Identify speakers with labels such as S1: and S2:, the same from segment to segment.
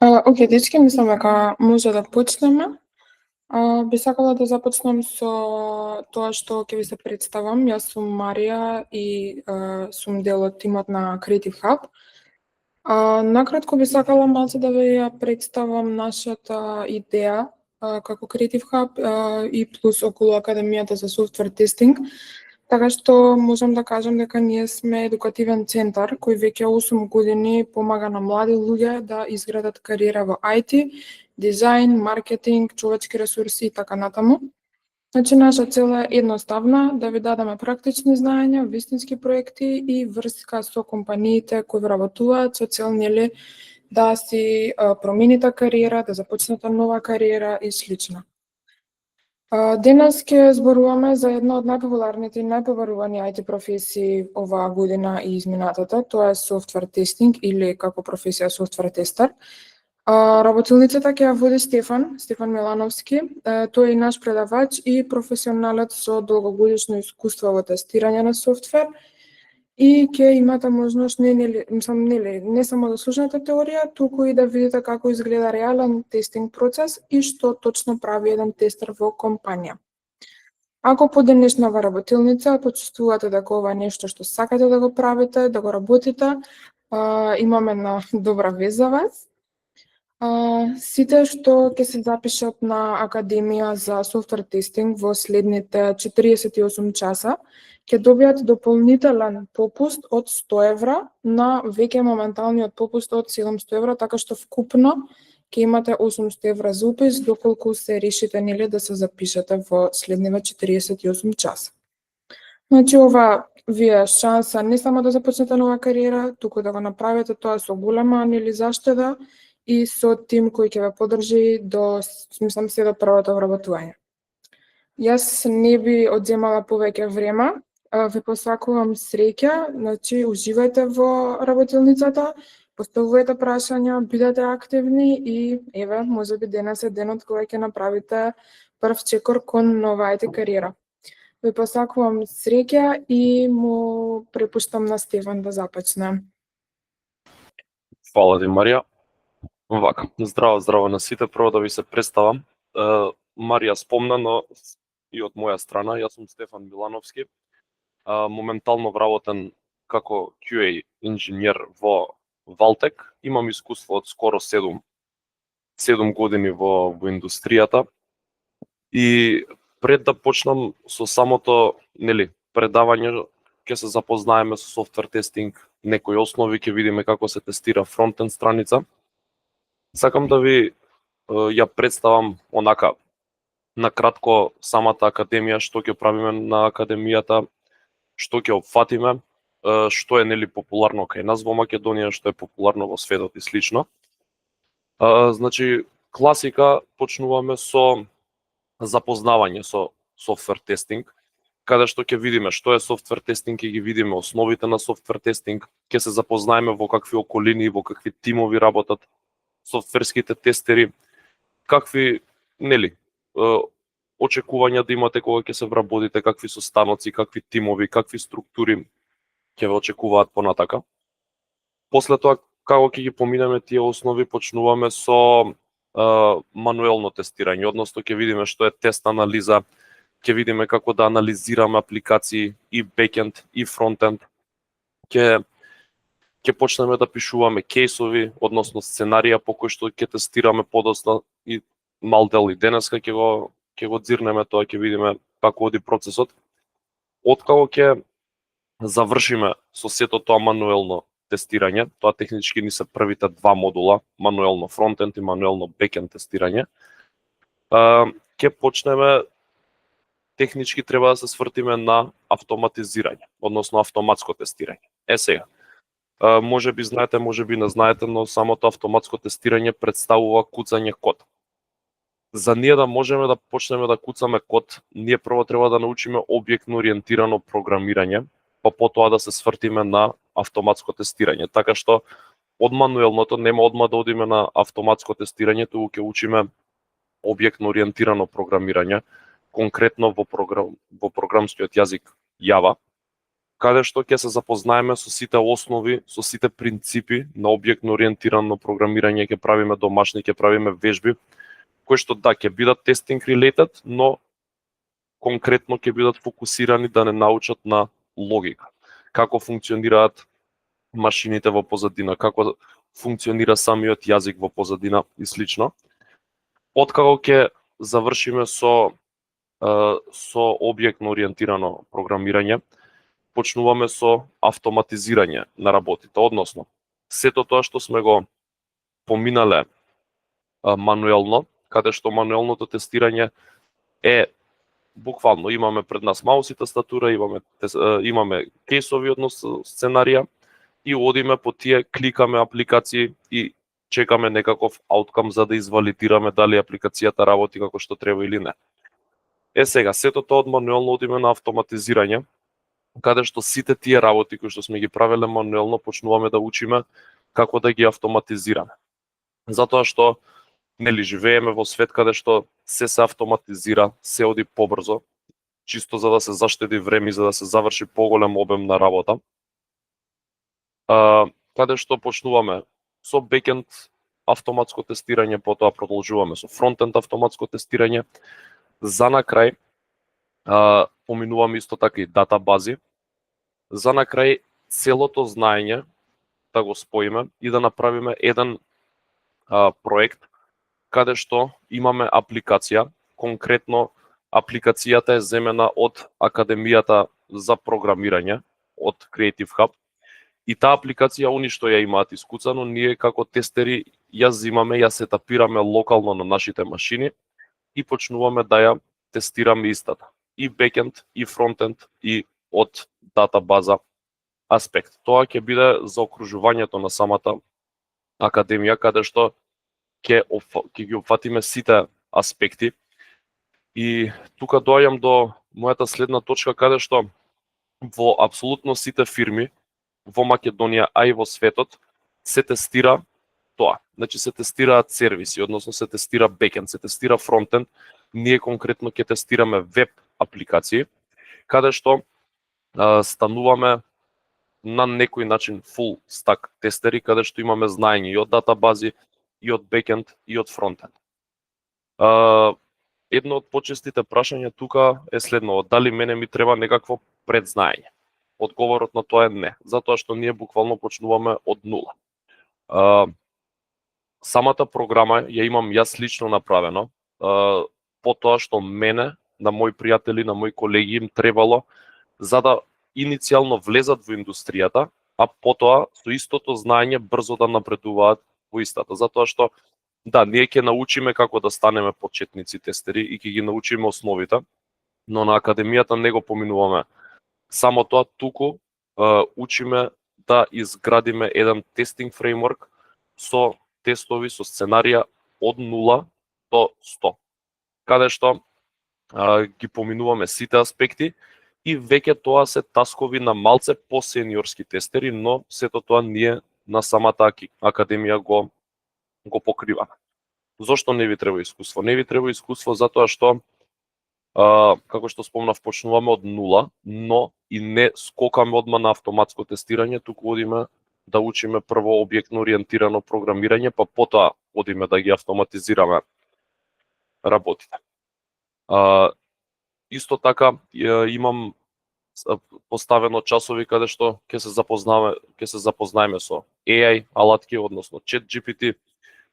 S1: Океј, дечки, мислам дека може да почнеме. Би сакала да започнам со тоа што ќе ви се представам. Јас сум Марија и сум дел од тимот на Creative Hub. Накратко би сакала малце да ви ја представам нашата идеја како Creative Hub и плюс околу Академијата за софтвер тестинг. Така што можам да кажам дека ние сме едукативен центар кој веќе 8 години помага на млади луѓе да изградат кариера во IT, дизајн, маркетинг, човечки ресурси и така натаму. Значи, наша цел е едноставна, да ви дадеме практични знаења, вистински проекти и врска со компаниите кои вработуваат со цел нели да си промените кариера, да започнете нова кариера и слично. Денес ќе зборуваме за една од најпопуларните и најповарувани IT професии оваа година и изминатата, тоа е софтвер тестинг или како професија софтвер тестер. Работилницата ќе ја води Стефан Милановски. Тој е и наш предавач и професионалец со долгогодишно искуство во тестирање на софтвер и ќе имате можност не само да слушнете теорија, туку и да видите како изгледа реален тестинг процес и што точно прави еден тестер во компанија. Ако по денешна работилница почувствувате дека ова е нешто што сакате да го правите, да го работите, имаме една добра вест за вас. Сите што ќе се запишат на Академија за софтвер тестинг во следните 48 часа, ќе добијат дополнителен попуст од 100 евра на веќе моменталниот попуст од 700 евра, така што вкупно ќе имате 800 евра за упис, доколку се решите нели да се запишете во следниве 48 часа. Значи, ова ви е шанса не само да започнете нова кариера, туку да го направите тоа со голема нели заштеда и со тим кој ќе ве поддржи до, се до првото вработување. Јас не би одземала повеќе време, ви посакувам среќа, значи уживајте во работилницата, поставувајте прашања, бидете активни и еве, можеби денес е денот кога ќе направите прв чекор кон нова IT кариера. Ви посакувам среќа и му препуштам на Стефан да започне.
S2: Фала ти, Марија. Вака, здраво на сите, прво да ви се представам. Марија спомна, но и од моја страна, јас сум Стефан Милановски. Моментално вработен како QA инженер во Валтек. Имам искуство од скоро 7 години во индустријата. И пред да почнам со самото предавање, ќе се запознаеме со софтвер тестинг, некои основи, ќе видиме како се тестира фронтенд страница. Сакам да ви ја представам онака накратко самата академија, што ќе правиме на академијата, што ќе опфатиме, што е популарно кај нас во Македонија, што е популарно во светот и слично. Значи, класика почнуваме со запознавање со софтвер тестинг, каде што ќе видиме што е софтвер тестинг, ќе ги видиме основите на софтвер тестинг, ќе се запознаеме во какви околини, во какви тимови работат софтверските тестери, какви очекувања да имате кога ќе се вработите, какви состаноци, какви тимови, какви структури ќе ве очекуваат понатака. После тоа, како ќе ги поминеме тие основи, почнуваме со мануелно тестирање, односно ќе видиме што е тест анализа, ќе видиме како да анализираме апликации и бекенд и фронтенд. Ќе почнеме да пишуваме кейсови, односно сценарија по кои што ќе тестираме подоцна и мал дел и денеска ќе го дзирнеме тоа, ќе видиме како оди процесот. Откако ќе завршиме со сето тоа мануелно тестирање, тоа технички ни се првите 2 модула, мануелно фронтенд и мануелно бекенд тестирање, ќе почнеме технички треба да се свртиме на автоматизирање, односно автоматско тестирање. Сега, може би знаете, може би не знаете, но самото автоматско тестирање представува куцање код. За ние да можеме да почнеме да куцаме код, ние прво треба да научиме објектно ориентирано програмирање, па потоа да се свртиме на автоматско тестирање. Така што од мануелното нема одма да одиме на автоматско тестирање, туку ќе учиме објектно ориентирано програмирање, конкретно во програмскиот јазик Java, каде што ќе се запознаеме со сите основи, со сите принципи на објектно ориентирано програмирање, ќе правиме домашни, ќе правиме вежби, кои што да ќе бидат testing related, но конкретно ќе бидат фокусирани да не научат на логика. Како функционираат машините во позадина, како функционира самиот јазик во позадина и слично. Откако ќе завршиме со објектно ориентирано програмирање, почнуваме со автоматизирање на работите, односно сето тоа што сме го поминале мануелно, каде што мануелното тестирање е буквално имаме пред нас маус и тастатура, имаме кейсови, односно сценарија, и одиме по тие, кликаме апликации и чекаме некаков ауткам за да извалидираме дали апликацијата работи како што треба или не. Сега, сето тоа од мануелно одиме на автоматизирање, каде што сите тие работи кои што сме ги правеле мануелно почнуваме да учиме како да ги автоматизираме. Затоа што нели живееме во свет каде што се автоматизира, се оди побрзо, чисто за да се заштеди време и за да се заврши поголем обем на работа. Каде што почнуваме со бекенд автоматско тестирање, потоа продолжуваме со фронтенд автоматско тестирање. За на крај поминуваме исто така и датабази. За на крај целото знаење да го споиме и да направиме еден проект каде што имаме апликација. Конкретно апликацијата е земена од Академијата за програмирање, од Creative Hub. И таа апликација, они што ја имаат искуцано, ние како тестери ја зимаме, ја сетапираме локално на нашите машини и почнуваме да ја тестираме истата. И бекенд, и фронтенд, и од датабаза аспект. Тоа ќе биде за окружувањето на самата академија, каде што ќе ги опфатиме сите аспекти. И тука доаѓам до мојата следна точка, каде што во апсолутно сите фирми во Македонија, а и во светот, се тестира тоа. Значи се тестираат сервиси, односно се тестира бекенд, се тестира фронтенд. Ние конкретно ќе тестираме веб апликации, каде што стануваме на некој начин full stack тестери, каде што имаме знаење и од датабази, и од бекенд, и од фронтенд. Едно од почестите прашања тука е следното: дали мене ми треба некакво предзнаење? Одговорот на тоа е не, затоа што ние буквално почнуваме од нула. Самата програма ја имам јас лично направено, по тоа што мене, на мои пријатели, на мои колеги им требало за да иницијално влезат во индустријата, а потоа со истото знаење брзо да напредуваат во истата. Затоа што да, ние ќе научиме како да станеме почетници тестери и ќе ги научиме основите, но на академијата не го поминуваме само тоа, туку учиме да изградиме еден тестинг фреймворк со тестови, со сценарија од 0 до 100, каде што ги поминуваме сите аспекти и веќе тоа се таскови на малце по-сениорски тестери, но сето тоа ние на самата академија го покриваме. Зошто не ви треба искуство? Не ви треба искуство затоа што како што спомнав, почнуваме од нула, но и не скокаме одма на автоматско тестирање, туку одиме да учиме прво објектно ориентирано програмирање, па потоа одиме да ги автоматизираме работите. Исто така имам поставено часови каде што ќе се запознаеме со AI алатки, односно ChatGPT,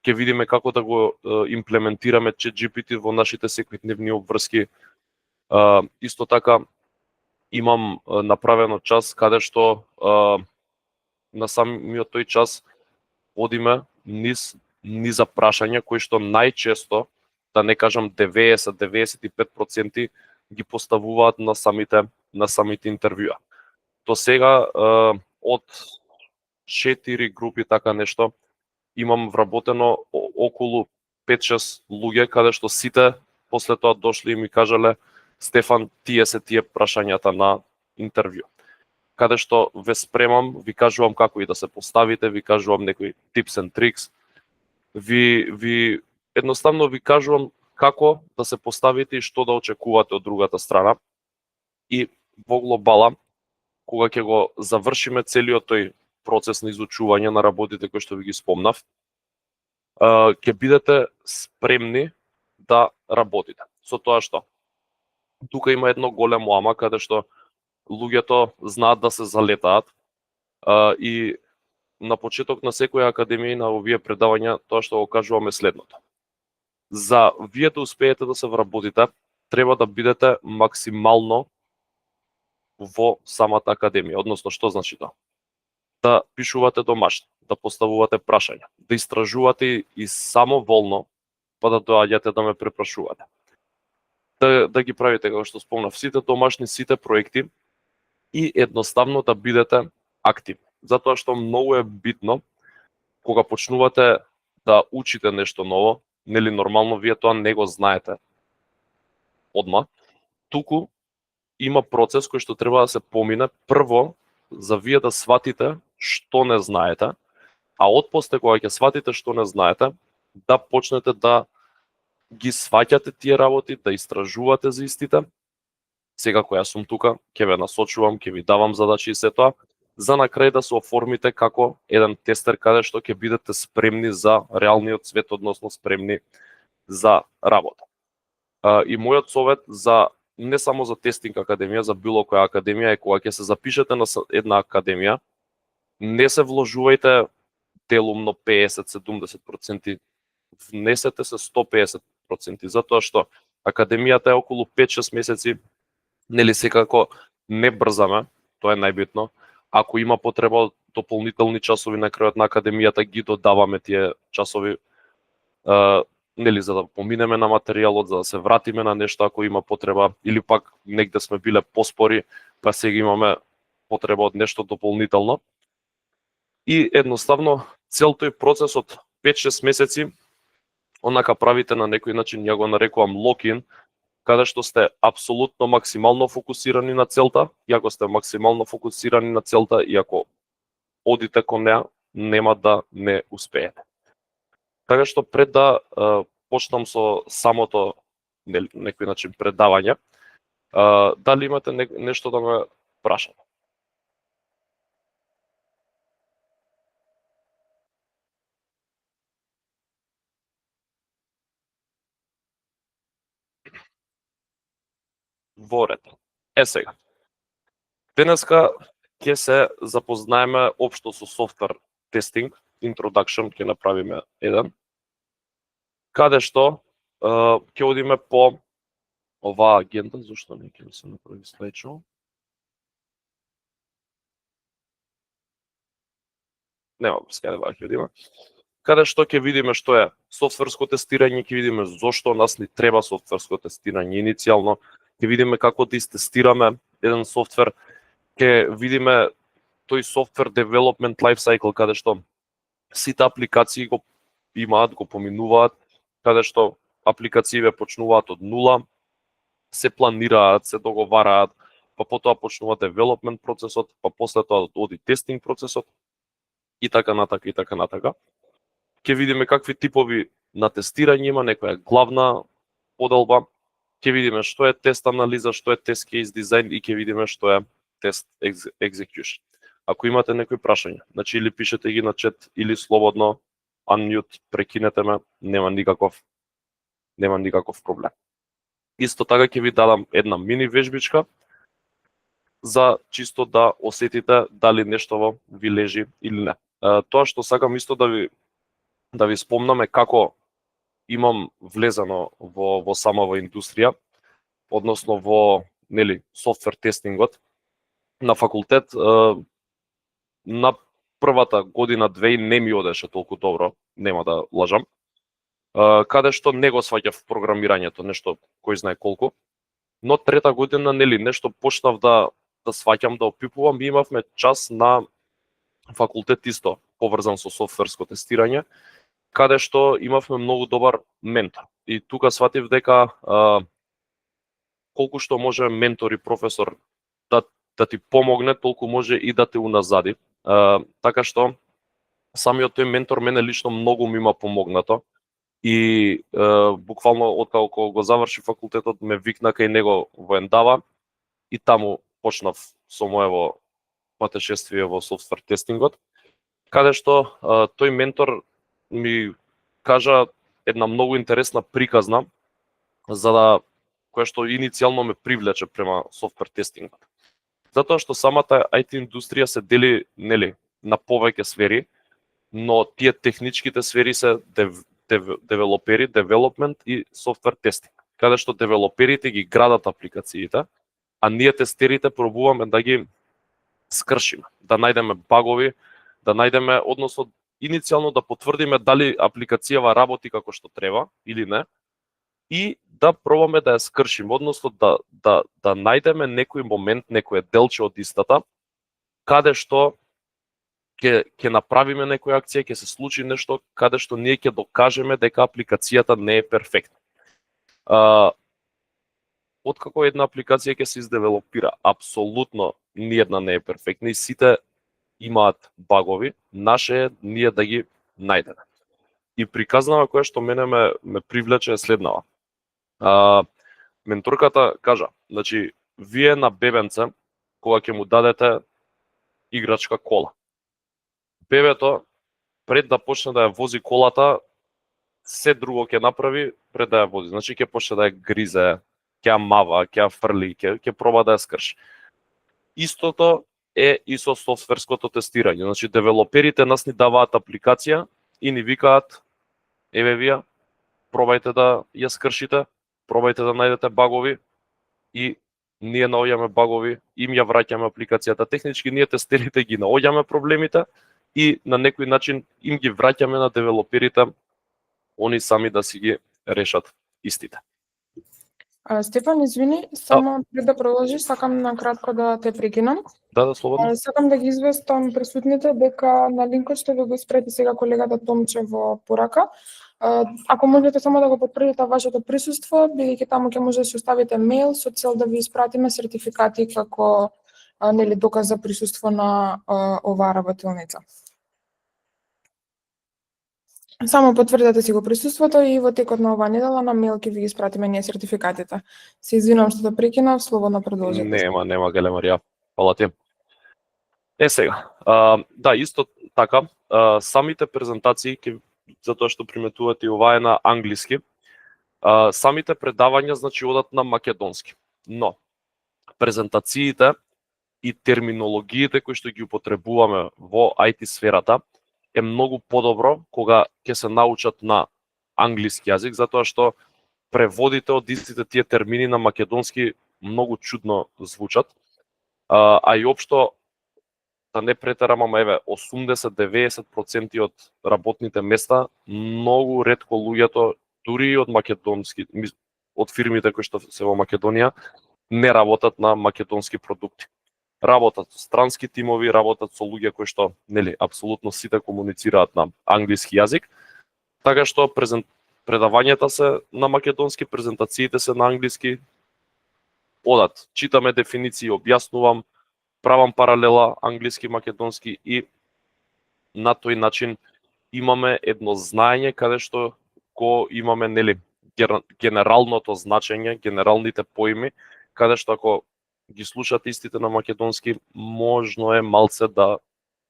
S2: ќе видиме како да го имплементираме ChatGPT во нашите секојдневни обврски. Исто така имам направено час каде што на самиот тој час одиме низ прашања кои што најчесто, да не кажам 90-95% ги поставуваат на самите интервјуа. До сега од 4 групи така нешто имам вработено околу 5-6 луѓе, каде што сите после тоа дошле и ми кажале: Стефан, тие прашањата на интервју. Каде што ве спремам, ви кажувам како и да се поставите, ви кажувам некои tips and tricks, ви едноставно ви кажувам како да се поставите и што да очекувате од другата страна. И во глобала, кога ќе го завршиме целиот тој процес на изучување на работите кои што ви ги спомнав, ќе бидете спремни да работите. Со тоа што тука има едно големо ама каде што луѓето знаат да се залетаат и на почеток на секоја академија и на овие предавања тоа што го кажуваме следното. За вие да успеете да се вработите, треба да бидете максимално во самата академија. Односно, што значи тоа? Да пишувате домашно, да поставувате прашања, да истражувате и самоволно, па да доаѓате да ме препрашувате. Да ги правите, како што спомнав, сите домашни, сите проекти и едноставно да бидете активни. Затоа што многу е битно, кога почнувате да учите нешто ново, нели нормално вие тоа не го знаете одма, туку има процес кој што треба да се помине прво за вие да сватите што не знаете, а отпосте кога ќе сватите што не знаете, да почнете да ги сваќате тие работи, да истражувате за истите. Секако јас сум тука, ќе ве насочувам, ќе ви давам задачи и се тоа, за на крај да се оформите како еден тестер каде што ќе бидете спремни за реалниот свет, односно спремни за работа. И мојот совет за не само за тестинг академија, за било која академија е кога ќе се запишете на една академија, не се вложувајте делумно 50-70%, внесете се 150%, затоа што академијата е околу 5-6 месеци, нели секако не брзаме, тоа е најбитно. Ако има потреба од дополнителни часови на крајот на академијата, ги додаваме тие часови, нели за да поминеме на материјалот, за да се вратиме на нешто ако има потреба, или пак негде сме биле поспори, па сега имаме потреба од нешто дополнително. И едноставно цел тој процес од 5-6 месеци, онака правите на некој начин, ја го нарекувам локин, каде што сте апсолутно максимално фокусирани на целта, и ако сте максимално фокусирани на целта и ако одите кон неа, нема да не успеете. Така што пред да почнам со самото некој начин предавање, дали имате нешто да ме прашате? Во ред. Сега. Денеска ќе се запознаеме општо со софтвер тестинг, introduction ќе направиме еден, каде што ќе одиме по оваа агенда, зашто не ќе се направи слайдшоу? Нема скаде ќе одиме. Каде што ќе видиме што е софтверско тестирање, ќе видиме зошто нас ни треба софтверско тестирање иницијално, ќе видиме како да истестираме еден софтвер, ќе видиме тој software development life cycle, каде што сите апликации го имаат, го поминуваат, каде што апликациите почнуваат од нула, се планираат, се договараат, па потоа почнува development процесот, па после тоа оди тестинг процесот, и така натака, и така натака. Ќе видиме какви типови на тестирање има, некоја главна поделба, ќе видиме што е тест анализа, што е тест кейс дизајн и ќе видиме што е тест execution. Ако имате некои прашања, значи или пишете ги на чат, или слободно unmute, прекинете ме, нема никаков проблем. Исто така ќе ви дадам една мини вежбичка за чисто да осетите дали нешто ви лежи или не. Тоа што сакам исто да ви спомнам е како имам влезено во самава индустрија, односно во софтвер тестингот на факултет. На првата година, две, не ми одеше толку добро, нема да лажам, каде што не го сваќав програмирањето, нешто кој знае колку, но трета година нешто почнав да сваќам, да опипувам, и имавме час на факултет исто поврзан со софтверско тестирање, каде што имавме многу добар ментор. И тука сватив дека колку што може ментор и професор да ти помогне, толку може и да те уназади. Така што самиот тој ментор мене лично многу ми има помогнато и буквално откако го заврши факултетот ме викна кај него во Ендава и таму почнав со моево патешествие во софтвер тестингот, каде што тој ментор ми кажа една многу интересна приказна за да која што иницијално ме привлече према софтвер тестингот. Затоа што самата IT индустрија се дели, нели, на повеќе сфери, но тие техничките сфери се девелопери, девелопмент и софтвер тестинг, каде што девелоперите ги градат апликациите, а ние тестерите пробуваме да ги скршиме, да најдеме багови, да најдеме, односно иницијално да потврдиме дали апликацијава работи како што треба или не, и да пробаме да ја скршиме, односно да најдеме некој момент, некој делче од истата, каде што ќе направиме некоја акција, ќе се случи нешто, каде што ние ќе докажеме дека апликацијата не е перфектна. Откако една апликација ќе се издевелопира, апсолутно ниедна не е перфектна и сите имаат багови, наше е ние да ги најдеме. И приказнава која што мене ме привлече е следнава. Менторката кажа, значи, вие на бебенце, кога ќе му дадете играчка кола, бебето, пред да почне да ја вози колата, се друго ќе направи пред да ја вози. Значи, ќе почне да ја гризе, ќе ја мава, ќе ја фрли, ќе проба да ја скрши. Истото е и со софтверското тестирање. Значи, девелоперите нас ни даваат апликација и ни викаат, еве вие, пробајте да ја скршите, пробајте да најдете багови и ние наоѓаме багови, им ја враќаме апликацијата. Технички ние тестерите ги наоѓаме проблемите и на некој начин им ги враќаме на девелоперите, они сами да си ги решат истите.
S1: Стефан, извини, само пред да продолжиш, сакам на кратко да те прекинам.
S2: Да, слободно.
S1: Сакам да ги известам присутните дека на линкот што ви го испрати сега колегата Томче во порака, ако можете само да го потврдите вашето присуство, бидејќи таму ќе може да си оставите мејл со цел да ви испратиме сертификати како нели доказ за присуство на оваа работилница. Само потврдете си го присуството и во текот на оваа недела на мејл ќе ви ги испратиме ние сертификатите. Се извинувам што те прекинав, слободно продолжете.
S2: Нема, Гале Марија. Фала ти. Сега, да, исто така, самите презентации, затоа што приметувате и оваа е на англиски, самите предавања, значи, одат на македонски. Но, презентациите и терминологиите кои што ги употребуваме во IT сферата е многу подобро кога ќе се научат на англиски јазик, затоа што преводите од истите тие термини на македонски многу чудно звучат, а и општо, да не претерам, ама еве 80-90% од работните места многу ретко луѓето, дури и од македонски, од фирмите кои што се во Македонија, не работат на македонски продукти. Работат со странски тимови, работат со луѓе кои што, нели, апсолутно сите комуницираат на англиски јазик, така што предавањата се на македонски, презентациите се на англиски, одат, читаме дефиниции, објаснувам, правам паралела англиски-македонски и на тој начин имаме едно знаење каде што го имаме, нели, генералното значење, генералните поими, каде што ако ги слушате истите на македонски, можно е малце да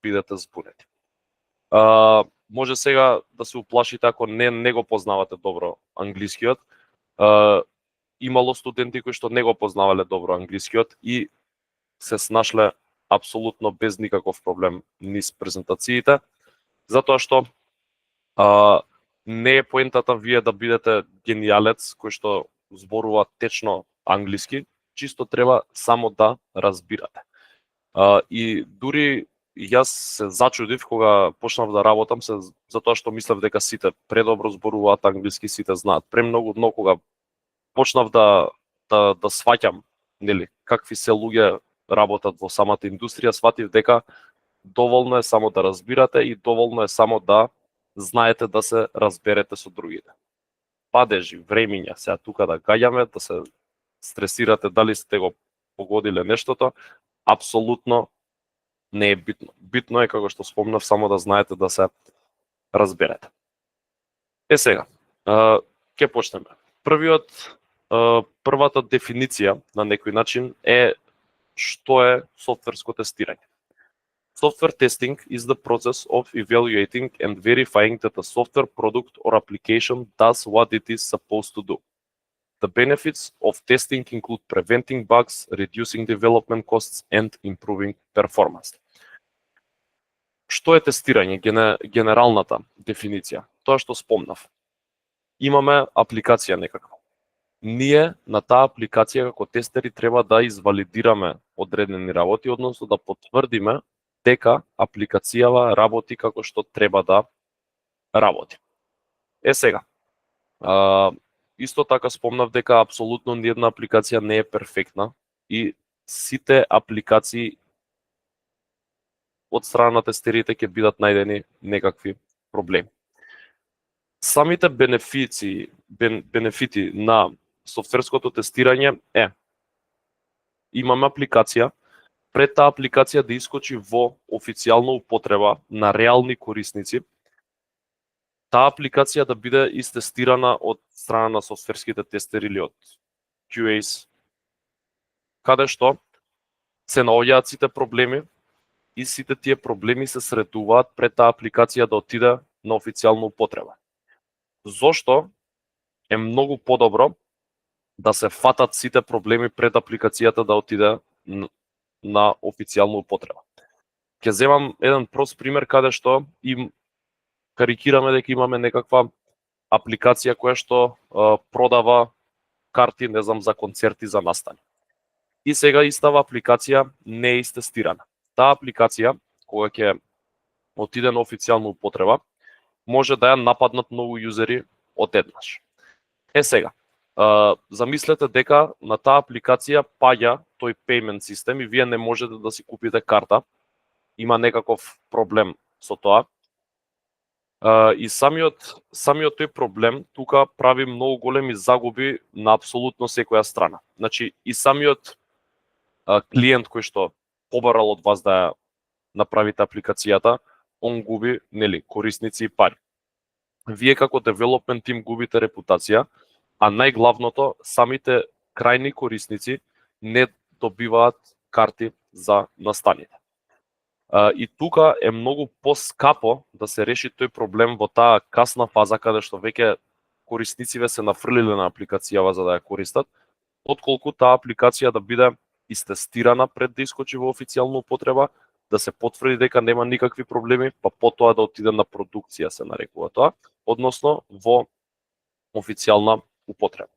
S2: бидете збунети. Може сега да се уплашите ако не го познавате добро англискиот. Имало студенти кои што не го познавале добро англискиот и се снашле апсолутно без никаков проблем низ презентациите, затоа што не е поентата вие да бидете гениалец кој што зборува течно англиски, чисто треба само да разбирате. И дури јас се зачудив кога почнав да работам, затоа што мислев дека сите предобро зборуваат англиски, сите знаат премногу, но кога почнав да сваќам, нели, какви се луѓе работат во самата индустрија, сватив дека доволно е само да разбирате и доволно е само да знаете да се разберете со другите. Падежи, времиња, сега тука да гаѓаме, да се стресирате дали сте го погодиле нештото, апсолутно не е битно. Битно е, како што спомнав, само да знаете да се разберете. Сега, ќе почнеме. Првата дефиниција на некој начин е што е софтверско тестирање. Software testing is the process of evaluating and verifying that a software product or application does what it is supposed to do. The benefits of testing include preventing bugs, reducing development costs, and improving performance. Што е тестирање? Генералната дефиниција. Тоа што спомнав. Имаме апликација некаква. Ние на таа апликација како тестери треба да извалидираме одредени работи, односно да потврдиме дека апликацијава работи како што треба да работи. Сега, исто така спомнав дека апсолутно ниедна апликација не е перфектна и сите апликации од страна на тестерите ќе бидат најдени некакви проблеми. Самите бенефити на софтверското тестирање е: имаме апликација, пред таа апликација да искочи во официјална употреба на реални корисници, таа апликација да биде истестирана од страна на софтверските тестери или од QAs, каде што се наоѓаат сите проблеми и сите тие проблеми се сретуваат пред таа апликација да отиде на официјална употреба. Зошто е многу подобро да се фатат сите проблеми пред апликацијата да отиде на официјална употреба. Ќе земам еден прост пример каде што им карикираме дека имаме некаква апликација која што продава карти, не знам, за концерти, за настани. И сега истава апликација не е истестирана. Таа апликација, кога ќе отиде на официјална употреба, може да ја нападнат многу јузери одеднаш. Сега, замислете дека на таа апликација паѓа тој payment систем и вие не можете да си купите карта, има некаков проблем со тоа. И самиот тој проблем тука прави многу големи загуби на апсолутно секоја страна. Значи и самиот клиент кој што побарал од вас да ја направите апликацијата, он губи, нели, корисници и пари. Вие како development тим губите репутација, а најглавното, самите крајни корисници не добиваат карти за настаните. И тука е многу поскапо да се реши тој проблем во таа касна фаза каде што веќе кориснициве се нафрлиле на апликацијава за да ја користат, отколку таа апликација да биде истестирана пред да искочи во официјална употреба, да се потврди дека нема никакви проблеми, па потоа да отиде на продукција, се нарекува тоа, односно во официјална употреба.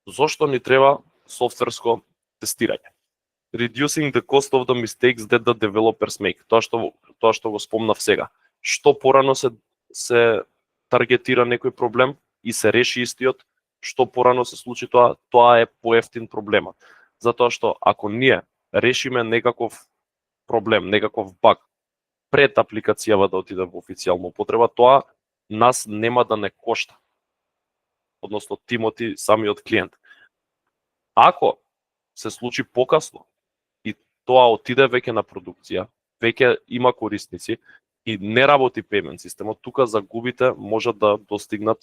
S2: Зошто ни треба софтверско тестирање? Reducing the cost of the mistakes that the developers make. Тоа што го спомнав сега. Што порано се таргетира некој проблем и се реши истиот, што порано се случи тоа е поевтин проблема. Затоа што ако ние решиме некаков проблем, некаков баг пред апликацијава да отиде во официјална употреба, тоа нас нема да не кошта. Односно тимот и самиот клиент. Ако се случи покасно и тоа отиде веќе на продукција, веќе има корисници и не работи payment системот, тука загубите можат да достигнат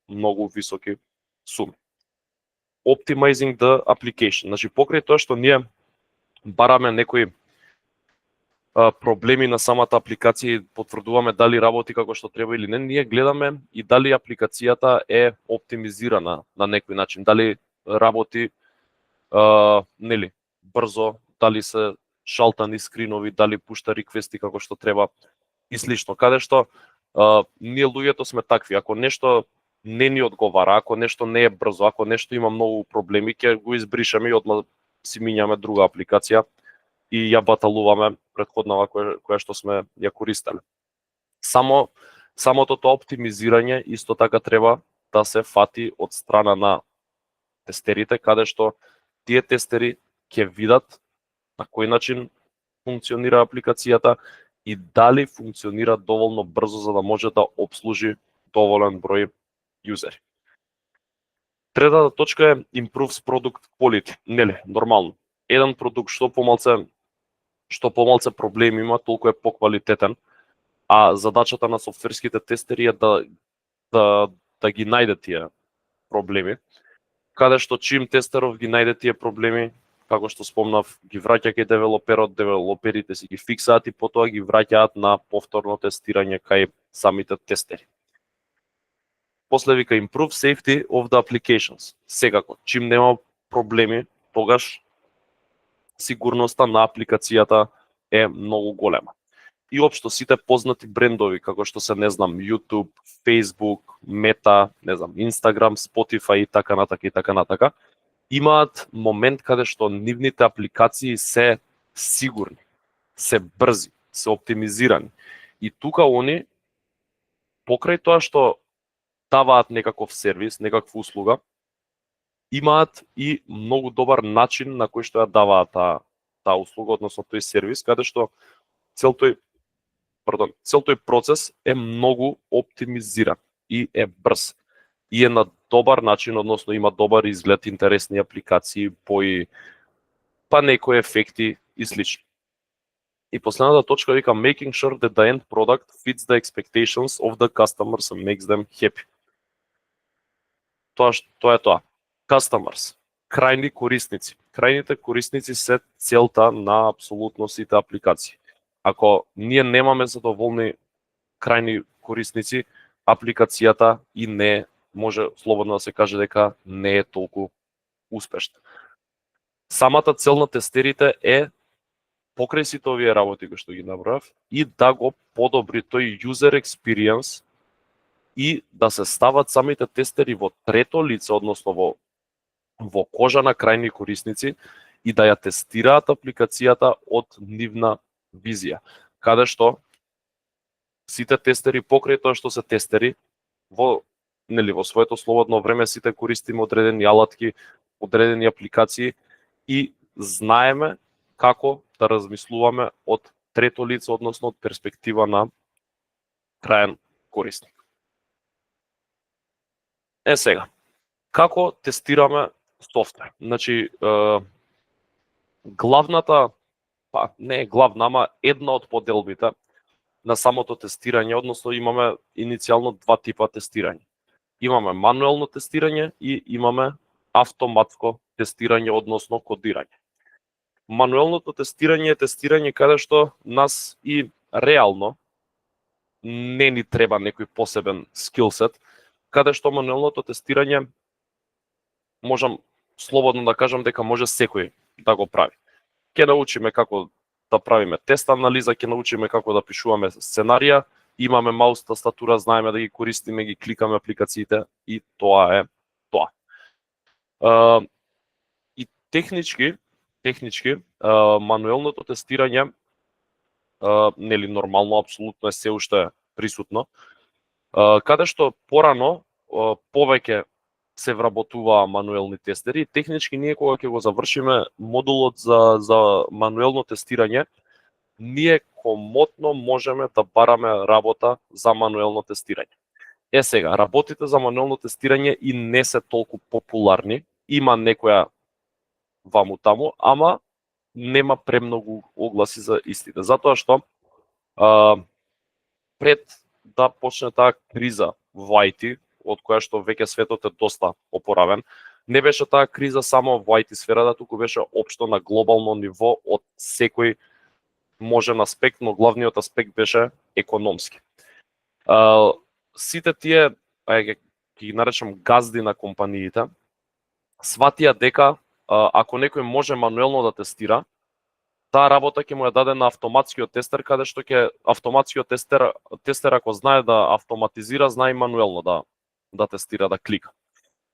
S2: многу високи суми. Optimizing the application. Значи, покрај тоа што ние бараме некои проблеми на самата апликација и потврдуваме дали работи како што треба или не, ние гледаме и дали апликацијата е оптимизирана на некој начин, дали работи нели брзо, дали се шалтани скринови, дали пушта реквести како што треба и слично. Каде што ние луѓето сме такви, ако нешто не ни одговара, ако нешто не е брзо, ако нешто има многу проблеми, ќе го избришеме и одма си минјаме друга апликација и ја баталуваме претходнава која што сме ја користеле. Самото тоа оптимизирање исто така треба да се фати од страна на тестерите, каде што тие тестери ќе видат на кој начин функционира апликацијата и дали функционира доволно брзо за да може да обслужи доволен број юзери. Третата точка е improves product quality. Нели, нормално. Еден продукт што помалце проблеми има, толку е поквалитетен, а задачата на софтверските тестери е да ги најде тие проблеми. Каде што чим тестеров ги најде тие проблеми, како што спомнав, ги враќа кај девелоперот, девелоперите си ги фиксаат и потоа ги враќаат на повторно тестирање кај самите тестери. После вика improve safety of the applications. Секако, чим нема проблеми, тогаш сигурноста на апликацијата е многу голема. И општо сите познати брендови, како што се, не знам, YouTube, Facebook, Meta, не знам, Instagram, Spotify и така натака, имаат момент каде што нивните апликации се сигурни, се брзи, се оптимизирани. И тука они, покрај тоа што даваат некаков сервис, некаква услуга, имаат и многу добар начин на кој што ја даваат таа услуга, односно тој сервис, каде што цел тој процес е многу оптимизиран и е брз. И е на добар начин, односно има добар изглед, интересни апликации, бои, па некои ефекти и слично. И последната точка вика making sure that the end product fits the expectations of the customers and makes them happy. Тоа е тоа. Customers, крајни корисници. Крајните корисници се целта на апсолутно сите апликации. Ако ние немаме задоволни крајни корисници, апликацијата и не може слободно да се каже дека не е толку успешна. Самата цел на тестерите е покрај сите овие работи кои што ги набројав и да го подобри тој user experience и да се стават самите тестери во трето лице, односно во кожа на крајни корисници и да ја тестираат апликацијата од нивна визија, каде што сите тестери покрај тоа што се тестери во своето слободно време сите користиме одредени алатки, одредени апликации и знаеме како да размислуваме од трето лице, односно од перспектива на крајен корисник. Сега, како тестираме софтвер? Значи, главната, па не е главна, ама една од поделбите на самото тестирање, односно имаме иницијално два типа тестирање. Имаме мануелно тестирање и имаме автоматско тестирање, односно кодирање. Мануелното тестирање е тестирање каде што нас и реално не ни треба некој посебен скилсет, каде што мануелното тестирање можам слободно да кажам дека може секој да го прави. Ќе научиме како да правиме тест анализа, ќе научиме како да пишуваме сценарија, имаме маус, тастатура, знаеме да ги користиме, ги кликаме апликациите и тоа е тоа. И технички мануелното тестирање нели нормално апсолутно е се уште присутно, каде што порано повеќе се вработуваа мануелни тестери. Технички ние кога ќе го завршиме модулот за мануелно тестирање, ние комотно можеме да бараме работа за мануелно тестирање. Сега, работите за мануелно тестирање и не се толку популарни, има некоја ваму таму, ама нема премногу огласи за истите. Затоа што пред да почне таа криза во IT, од која што веќе светот е доста опоравен, не беше таа криза само во IT сферата, туку беше општо на глобално ниво од секој можен аспект, но главниот аспект беше економски. Сите тие, ќе ги наречам газди на компаниите, сватија дека ако некој може мануелно да тестира, таа работа ќе му ја даде на автоматскиот тестер, каде што ќе автоматскиот тестер ако знае да автоматизира, знае и мануелно да тестира, да клика.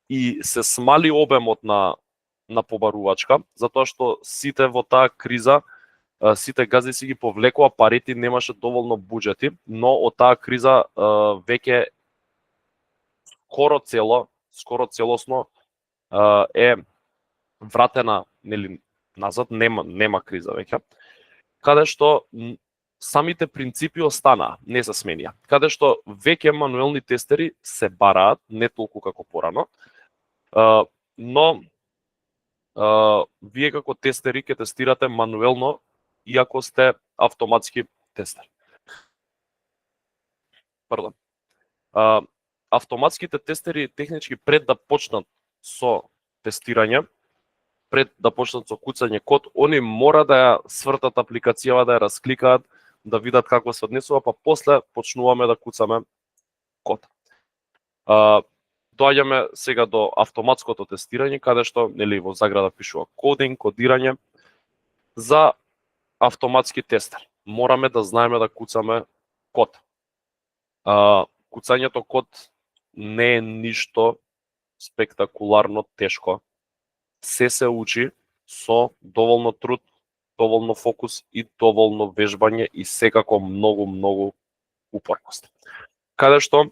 S2: И се смали обемот на побарувачка, затоа што сите во таа криза, сите газди си ги повлекоа парите, немаше доволно буџети, но од таа криза веќе скоро целосно е вратена нели назад, нема криза веќе, каде што самите принципи останаа, не се сменија. Каде што веќе мануелни тестери се бараат, не толку како порано, но вие како тестери ќе тестирате мануелно, иако сте автоматски тестер. Автоматските тестери технички пред да почнат со тестирање, пред да почнат со куцање код, они мора да ја свртат апликацијава, да ја раскликаат, да видат како се однесува, па после почнуваме да куцаме код. Доаѓаме сега до автоматското тестирање, каде што, нели, во заграда пишува кодинг, кодирање. За автоматски тестер мораме да знаеме да куцаме код. Куцањето код не е ништо спектакуларно тешко. Се учи со доволно труд, доволно фокус и доволно вежбање и секако многу упорност. Каде што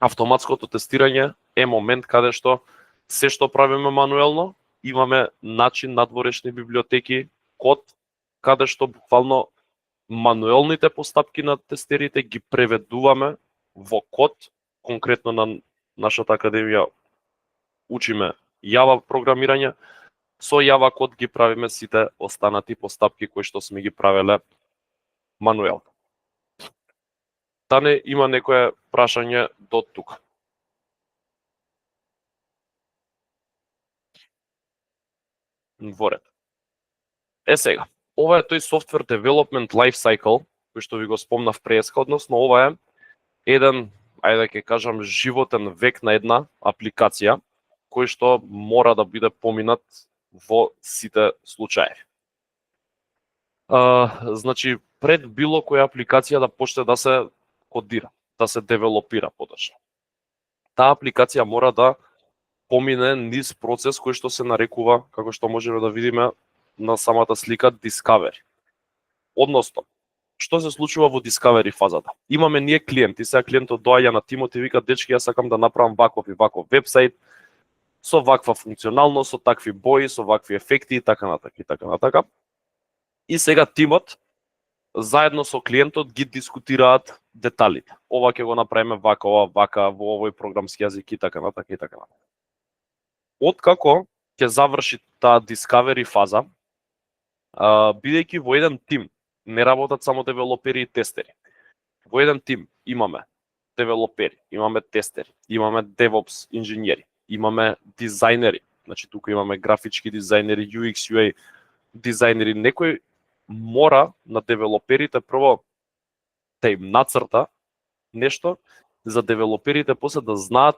S2: автоматското тестирање е момент каде што се што правиме мануелно, имаме начин, надворешни библиотеки, код, каде што буквално мануелните постапки на тестерите ги преведуваме во код. Конкретно на нашата академија учиме Java програмирање, со Java код ги правиме сите останати постапки кои што сме ги правеле мануелно. Тане има некое прашање до тука? Во ред. Сега, ова е тој Software Development Life Cycle, кој што ви го спомнав преска, односно ова е еден, ајде да ќе кажам, животен век на една апликација, кој што мора да биде поминат во сите случаи. Значи, пред било која апликација да почне да се кодира, да се девелопира подоцна, таа апликација мора да помине низ процес кој што се нарекува, како што можеме да видиме на самата слика, Discovery. Односно, што се случува во Discovery фазата? Имаме ние клиенти, сега клиентот доаѓа на тимот и вика: дечки, јас сакам да направам ваков и ваков вебсайт, со ваква функционалност, со такви бои, со вакви ефекти и така натака и така натака. И сега тимот заедно со клиентот ги дискутираат деталите. Ова ќе го направиме вака, ова вака, во овој програмски јазик и така натака и така натака. Откако ќе заврши таа Discovery фаза, бидејќи во еден тим не работат само девелопери и тестери. Во еден тим имаме девелопери, имаме тестери, имаме DevOps инженери, имаме дизајнери, значи тука имаме графички дизајнери, UX, UA дизајнери. Некој мора на девелоперите прво да им нацрта нешто, за девелоперите после да знаат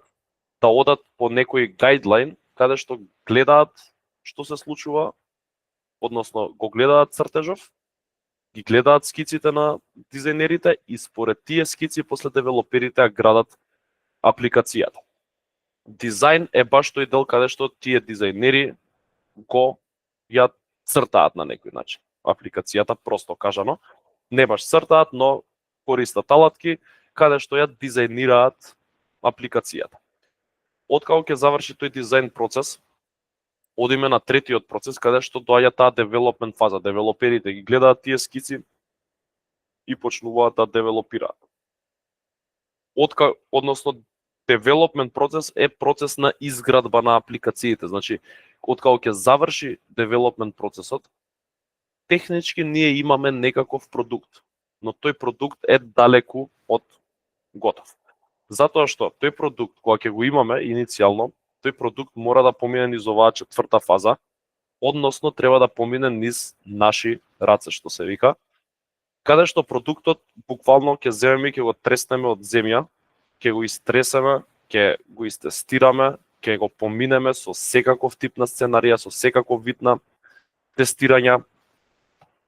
S2: да одат по некој гајдлайн, каде што гледаат што се случува, односно го гледаат цртежов, ги гледаат скиците на дизајнерите и според тие скици после девелоперите градат апликацијата. Дизајн е баш тој дел каде што тие дизајнери го ја цртаат на некој начин апликацијата, просто кажано. Не баш цртаат, но користат алатки каде што ја дизајнираат апликацијата. Откако ќе заврши тој дизајн процес, одиме на третиот процес, каде што доаѓа таа девелопмент фаза. Девелоперите ги гледаат тие скици и почнуваат да девелопираат. Односно, девелопмент процес е процес на изградба на апликациите. Значи, откако ќе заврши девелопмент процесот, технички ние имаме некаков продукт, но тој продукт е далеку од готов. Затоа што тој продукт, кога ќе го имаме иницијално, тој продукт мора да помине низ оваа четврта фаза, односно треба да помине низ наши раце, што се вика, каде што продуктот буквално ќе земеме и ќе го треснеме од земја, ќе го истресеме, ќе го истестираме, ќе го поминеме со секаков тип на сценарија, со секаков вид на тестирања,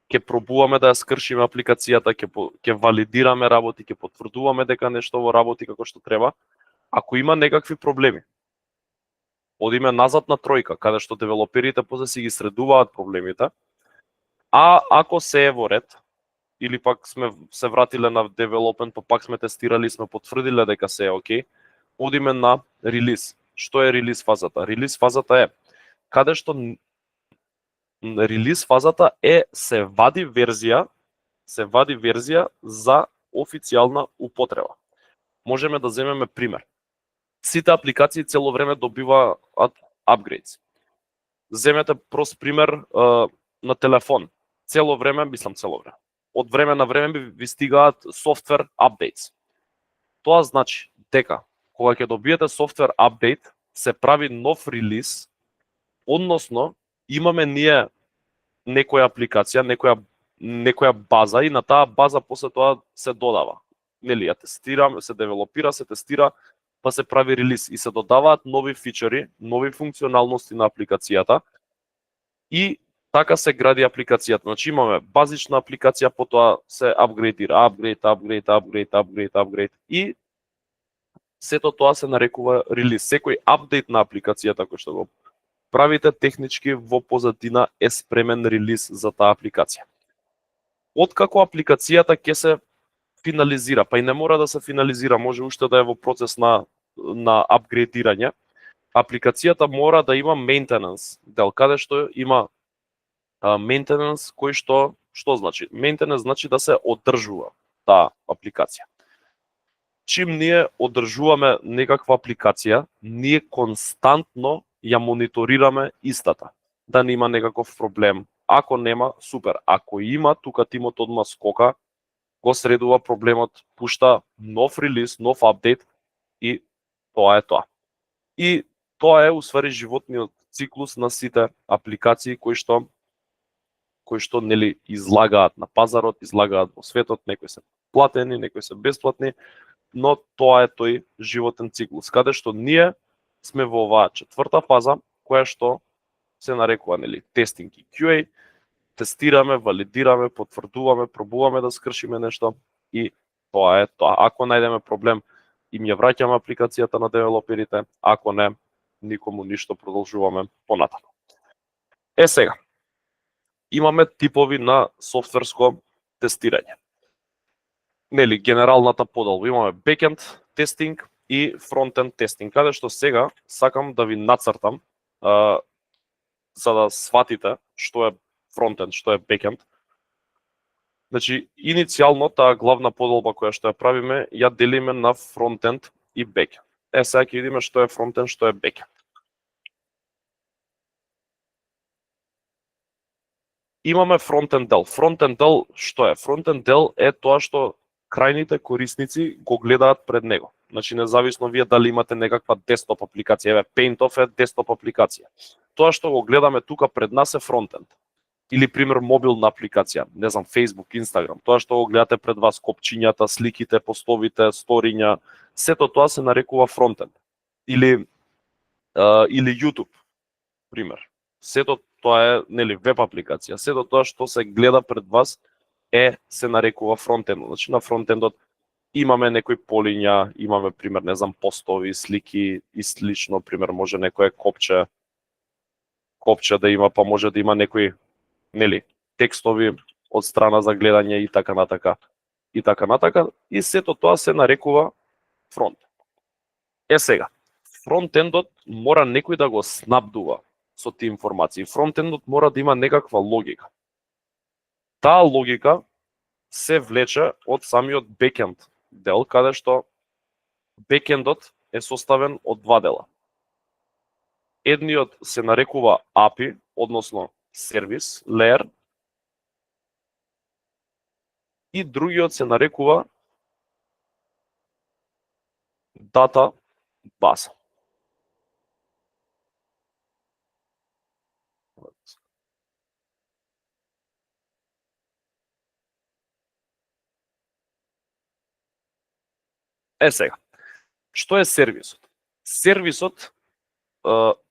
S2: ќе пробуваме да ја скршиме апликацијата, ќе валидираме работи, ќе потврдуваме дека нешто во работи како што треба. Ако има некакви проблеми, одиме назад на тројка, каде што девелоперите после си ги средуваат проблемите, а ако се е во ред, или пак сме се вратиле на девелопмент, па пак сме тестирали, сме потврдиле дека се е окей, одиме на релиз. Што е релиз фазата? Релиз фазата е каде што релиз фазата е се вади верзија за официјална употреба. Можеме да земеме пример. Сите апликации цело време добиваат апгрейдс. Земете прост пример на телефон. Цело време. Од време на време ви стигаат софтвер апдейтс. Тоа значи дека кога ќе добиете софтвер апдейт, се прави нов релиз, односно имаме ние некоја апликација, некоја база и на таа база после тоа се додава. Нели, ја тестираме, се девелопира, се тестира, па се прави релиз и се додаваат нови фичери, нови функционалности на апликацијата и така се гради апликацијата. Значи имаме базична апликација, потоа се апгрейдира, апгрейд и сето тоа се нарекува релиз. Секој апдейт на апликацијата кој што го правите технички во позадина е спремен релиз за таа апликација. Откако апликацијата ќе се финализира, па и не мора да се финализира, може уште да е во процес на апгрейдирање, апликацијата мора да има maintenance дел, каде што има maintenance кој што значи? Maintenance значи да се одржува таа апликација. Чим ние одржуваме некаква апликација, ние константно ја мониторираме истата, да нема некаков проблем. Ако нема, супер. Ако има, тука тимот одма скока, го средува проблемот, пушта нов релиз, нов апдейт и тоа е тоа. И тоа е усвари животниот циклус на сите апликации кои што нели излагаат на пазарот, излагаат во светот, некои се платени, некои се бесплатни, но тоа е тој животен циклус, каде што ние сме во оваа четврта фаза, која што се нарекува нели тестинг и QA, тестираме, валидираме, потврдуваме, пробуваме да скршиме нешто и тоа е тоа. Ако најдеме проблем, им ја враќаме апликацијата на девелоперите, ако не, никому ништо, продолжуваме понатаму. Сега, имаме типови на софтверско тестирање. Нели, генералната поделба, имаме бекенд тестинг и фронтенд тестинг, каде што сега сакам да ви нацртам, за да сватите што е фронтенд, што е бекенд. Значи, иницијално таа главна поделба која што ја правиме, ја делиме на фронтенд и бекенд. Сега ќе видиме што е фронтенд, што е бекенд. Имаме фронтенд дел. Фронтенд дел што е? Фронтенд дел е тоа што крајните корисници го гледаат пред него. Значи, независно вие дали имате некаква десктоп апликација, еве Paintov е десктоп апликација. Тоа што го гледаме тука пред нас е фронтенд. Или пример мобилна апликација, не знам, Facebook, Instagram. Тоа што го гледате пред вас, копчињата, сликите, постовите, сториња, сето тоа се нарекува фронтенд. Или YouTube, пример. Сето тоа е нели веб апликација. Сето тоа што се гледа пред вас се нарекува фронтенд. Значи на фронтендот имаме некои полиња, имаме пример, не знам, постови, слики и слично, пример може некое копче да има, па може да има некои нели текстови од страна за гледање и така натака. И сето тоа се нарекува фронтенд. Сега, фронтендот мора некој да го снабдува со тие информации. Фронтендот мора да има некаква логика. Таа логика се влече од самиот бекенд дел, каде што бекендот е составен од два дела. Едниот се нарекува API, односно сервис, layer, и другиот се нарекува дата база. Сега, што е сервисот? Сервисот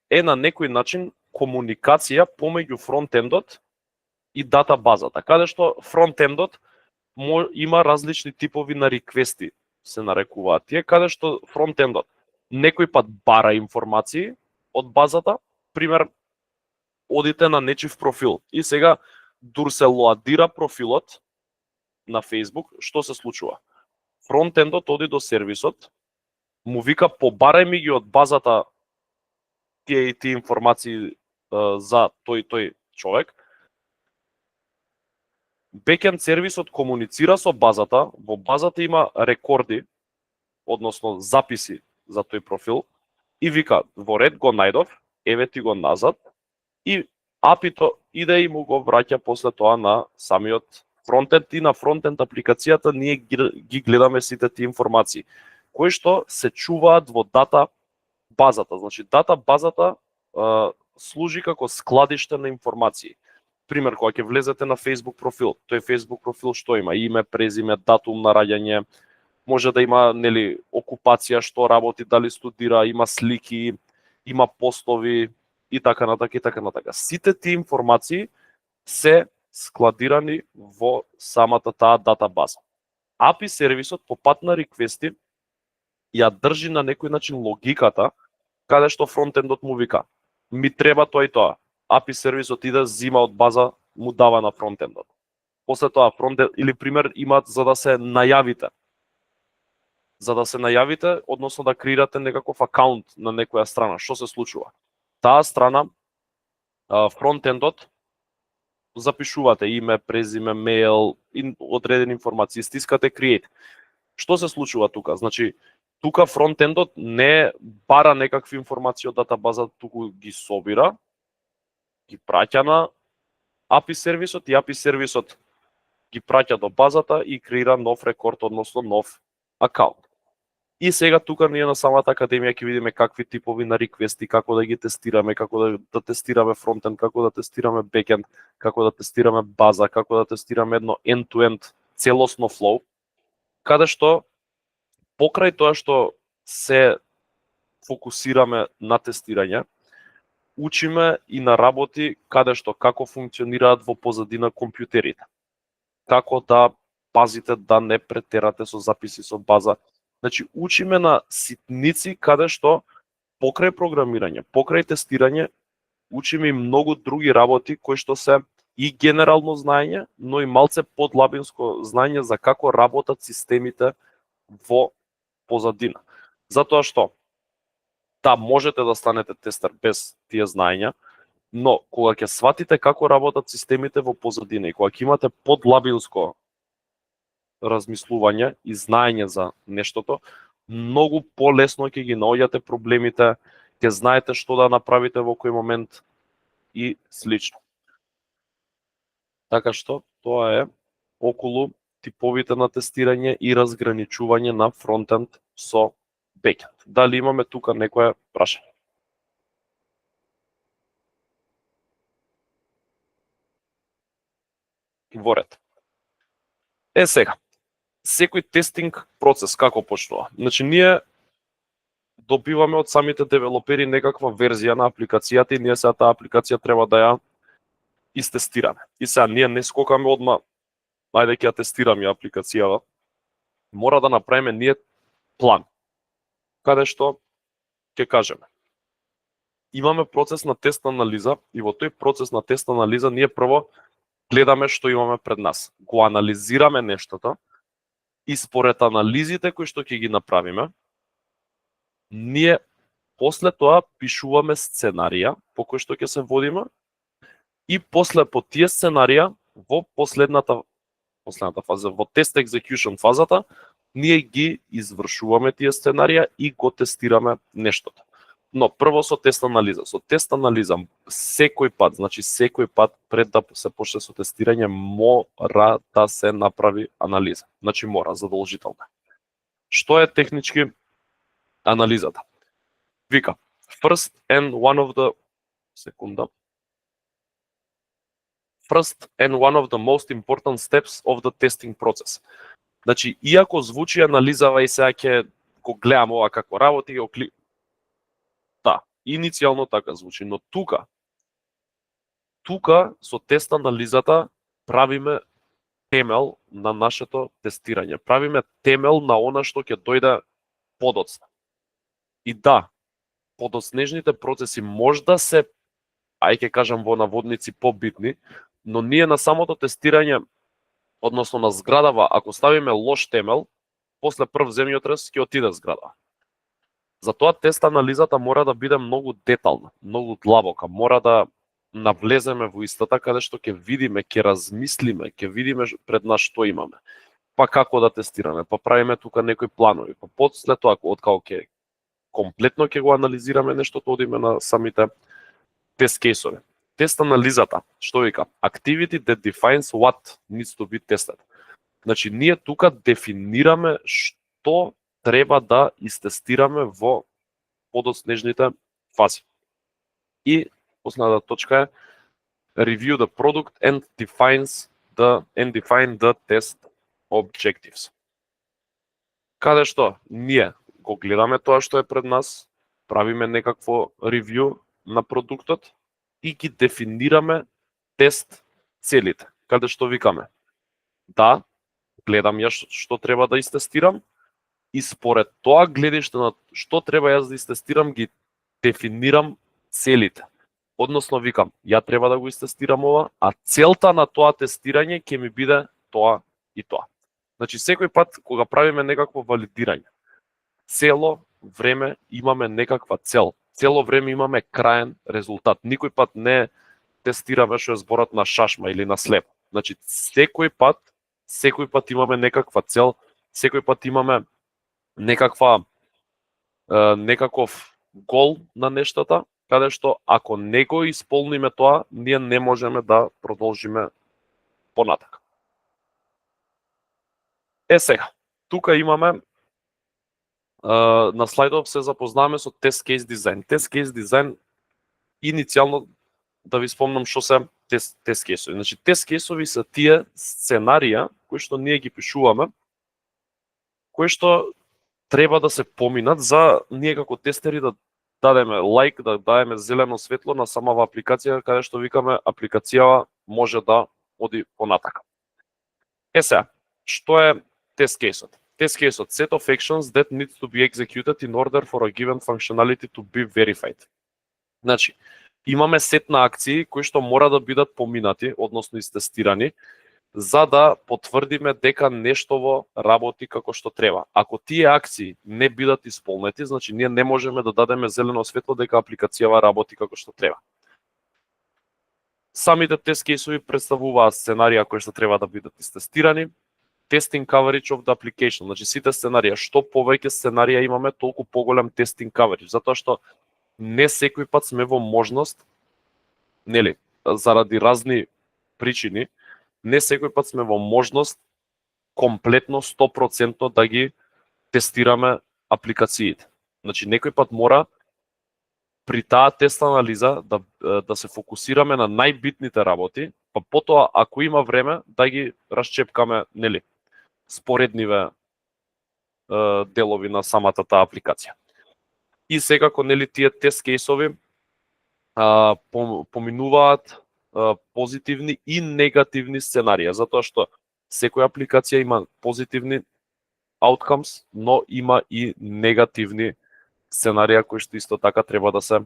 S2: е на некој начин комуникација помеѓу фронтендот и дата базата, каде што фронтендот има различни типови на реквести, се нарекуваат тие, каде што фронтендот некој пат бара информации од базата, пример, одите на нечив профил и сега дур се лоадира профилот на Facebook, што се случува? Фронтендот оди до сервисот, му вика побарај ми ги од базата тие информации за тој човек. Бекенд сервисот комуницира со базата, во базата има рекорди, односно записи за тој профил и вика во ред го најдов, еве ти го назад и API-то иде и му го враќа после тоа на самиот фронтенд и на фронтенд апликацијата ние ги гледаме сите тие информации, кои што се чуваат во дата базата. Значи дата базата служи како складиште на информации. Пример, кога ќе влезете на Facebook профил, тој Facebook профил што има? Име, презиме, датум на раѓање, може да има, нели, окупација, што работи, дали студира, има слики, има постови и така натака и така натака. Сите тие информации се складирани во самата таа датабаза. API сервисот по пат на реквести ја држи на некој начин логиката, каде што фронтендот му вика: ми треба тоа и тоа. API сервисот иде, зима од база, му дава на фронтендот. После тоа фронтенд, или пример, имаат за да се најавите. За да се најавите, односно да креирате некаков акаунт на некоја страна. Што се случува? Таа страна, фронтендот, запишувате име, презиме, мејл, одредени информации, стискате create. Што се случува тука? Значи, тука фронтендот не бара некакви информации од датабаза, туку ги собира, ги праќа на API сервисот и API сервисот ги праќа до базата и креира нов рекорд, односно нов акаунт. И сега тука ние на самата академија ќе видиме какви типови на реквести, како да ги тестираме, како да тестираме фронтенд, како да тестираме бекенд, како да тестираме база, како да тестираме едно end-to-end целосно flow, каде што покрај тоа што се фокусираме на тестирање, учиме и на работи каде што како функционираат во позадина компјутерите. Како да пазите да не претерате со записи со база. Значи, учиме на ситници каде што покрај програмирање, покрај тестирање, учиме и многу други работи кои што се и генерално знаење, но и малце подлабинско знаење за како работат системите во позадина. Затоа што можете да станете тестер без тие знаења, но кога ќе сватите како работат системите во позадина и кога ќе имате подлабинско размислување и знаење за нештото, многу полесно ќе ги наоѓате проблемите, ќе знаете што да направите во кој момент и слично. Така што тоа е околу типовите на тестирање и разграничување на фронтенд со бекенд. Дали имаме тука некоја прашање? Во ред. Сега, секој тестинг процес како почнува? Значи, ние добиваме од самите девелопери некаква верзија на апликацијата и ние сега таа апликација треба да ја истестираме. И сега ние не скокаме одма, ајде ќе ја тестираме апликацијава. Мора да направиме ние план, каде што ќе кажеме: имаме процес на тест анализа и во тој процес на тест анализа ние прво гледаме што имаме пред нас. Го анализираме нештото и според анализите кои што ќе ги направиме, ние после тоа пишуваме сценарија по кои што ќе се водиме и после по тие сценарија во последната фаза, во тест execution фазата, ние ги извршуваме тие сценарија и го тестираме нештото. Но прво со тест анализа. Со тест анализа секој пат пред да се почне со тестирање мора да се направи анализа. Значи мора, задолжително. Што е технички анализата? Вика, first and one of the most important steps of the testing process. Значи, иако звучи анализава и сега ќе го гледам ова како работи, иницијално така звучи, но тука со тест анализата правиме темел на нашето тестирање. Правиме темел на она што ќе дојде подоцна. И да, подоцнежните процеси можда се, ќе кажам во наводници, побитни, но ние на самото тестирање, односно на зградава, ако ставиме лош темел, после прв земјотрес ќе отиде зграда. Затоа тест анализата мора да биде многу детална, многу длабока, мора да навлеземе во истата каде што ќе видиме, ќе размислиме, ќе видиме пред нас што имаме. Па како да тестираме, па правиме тука некои планови, па после тоа откако ќе комплетно ќе го анализираме нештото, одиме на самите тест кейсови. Тест анализата, што вика? Activity that defines what needs to be tested. Значи, ние тука дефинираме што треба да истестираме во подоцнежните фази. И Последната точка е review the product and define the test objectives. Каде што ние го гледаме тоа што е пред нас, правиме некакво ревју на продуктот и ги дефинираме тест целите. Каде што викаме, да, гледам ја што треба да истестирам и според тоа гледиште на што треба јас да истестирам, ги дефинирам целите. Односно викам, ја треба да го истестирам ова, а целта на тоа тестирање ќе ми биде тоа и тоа. Значи секој пат кога правиме некакво валидирање, цело време имаме некаква цел. Цело време имаме краен резултат. Никој пат не тестираме што е зборот на шашма или на слеп. Значи секој пат имаме некаква цел, секој пат имаме некаков гол на нештата, каде што ако не го исполниме тоа, ние не можеме да продолжиме понатака. Сега, тука имаме на слайдов се запознаваме со тест кейс дизајн. Тест кейс дизајн иницијално да ви спомнам што се тест кейсови. Значи тест кейсови се тие сценарија кои што ние ги пишуваме, кои што треба да се поминат за ние како тестери да дадеме лайк, да дадеме зелено светло на самава апликација, каде што викаме апликацијава може да оди понатака. Сега, што е тест кейсот? Test case of set of actions that needs to be executed in order for a given functionality to be verified. Значи, имаме сет на акции кои што мора да бидат поминати, односно истестирани, за да потврдиме дека нештово работи како што треба. Ако тие акции не бидат исполнети, значи ние не можеме да дадеме зелено светло дека апликацијава работи како што треба. Самите тест кейсови представуваат сценарија кои што треба да бидат истестирани. Testing coverage of the application. Значи сите сценарија, што повеќе сценарија имаме, толку поголем testing coverage, затоа што не секој пат сме во можност, нели, заради разни причини, не секој пат сме во можност комплетно 100% да ги тестираме апликациите. Значи некој пат мора при таа тест анализа да се фокусираме на најбитните работи, па потоа ако има време да ги расчепкаме, нели, споредниве делови на самата таа апликација. И секако, нели, тие тест кейсови поминуваат позитивни и негативни сценарија, затоа што секоја апликација има позитивни outcomes, но има и негативни сценарија кои што исто така треба да се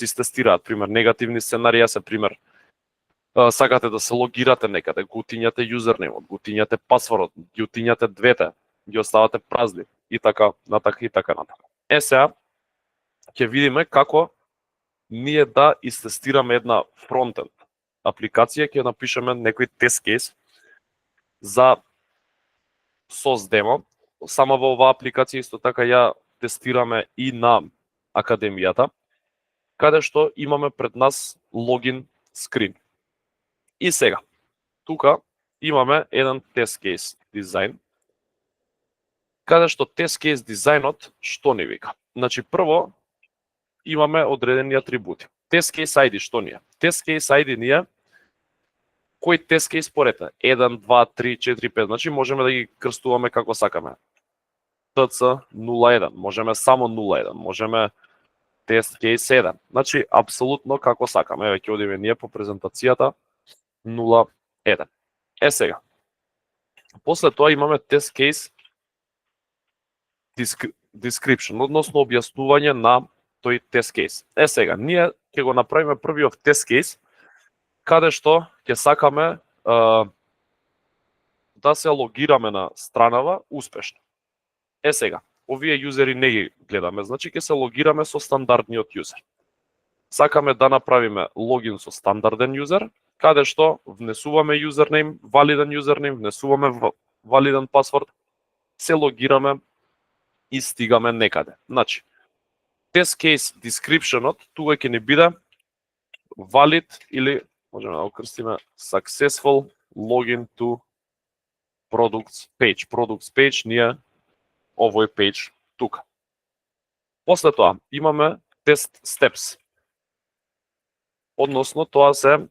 S2: истестираат. Пример, негативни сценарија се пример сакате да се логирате некаде, го утињате юзернеймот, го утињате пасвордот, ги утињате двете, ги оставате празни и така натака. Сега ќе видиме како ние да истестираме една фронтенд апликација, ќе напишеме некој тест кейс за SOS демо. Сама во оваа апликација исто така ја тестираме и на академијата, каде што имаме пред нас логин скрин. И сега, тука имаме еден тест кейс дизајн, каде што тест кейс дизајнот што ни вика? Значи прво имаме одредени атрибути. Тест кейс ID што ни е? Тест кейс ID ни е кој тест кейс порета? 1, 2, 3, 4, 5. Значи можеме да ги крстуваме како сакаме. TC01, можеме само 01, можеме тест кейс 7. Значи апсолутно како сакаме. Еве ќе одиме ние по презентацијата 01. Сега. После тоа имаме тест кейс description, односно објаснување на тој тест кейс. Сега, ние ќе го направиме првиот тест кейс, каде што ќе сакаме да се логираме на странава успешно. Сега, овие юзери не ги гледаме, значи ќе се логираме со стандардниот юзер. Сакаме да направиме логин со стандарден юзер, каде што внесуваме юзернейм, валиден юзернейм, внесуваме валиден пасворд, се логираме и стигаме некаде. Значи, тест кейс descriptionот тука ќе ни биде valid или можеме да го крстиме successful login to products page. Products page ни е овој page тука. После тоа имаме test steps. Односно, тоа се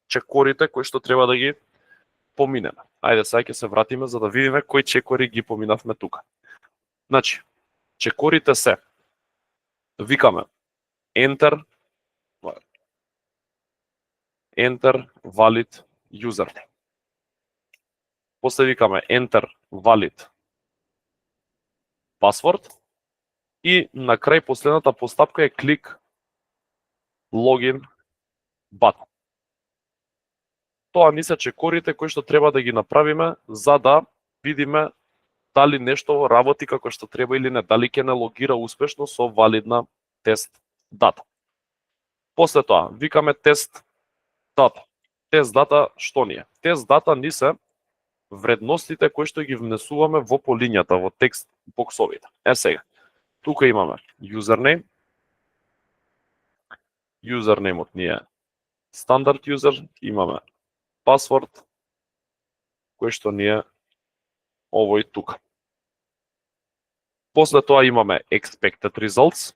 S2: чекорите кои што треба да ги поминеме. Ајде, сега ќе се вратиме за да видиме кои чекори ги поминавме тука. Значи, чекорите се, викаме Enter valid username. После викаме Enter valid password и на крај последната постапка е клик login button. Тоа ни се чекорите кои што треба да ги направиме за да видиме дали нешто работи како што треба или не, дали ќе не логира успешно со валидна тест дата. После тоа, викаме тест дата. Тест дата што ни е? Тест дата ни се вредностите кои што ги внесуваме во полињата, во текст боксовите. Сега, тука имаме username. Username-от ни е стандард user, имаме password, кој што ни е овој тука. После тоа имаме expected results,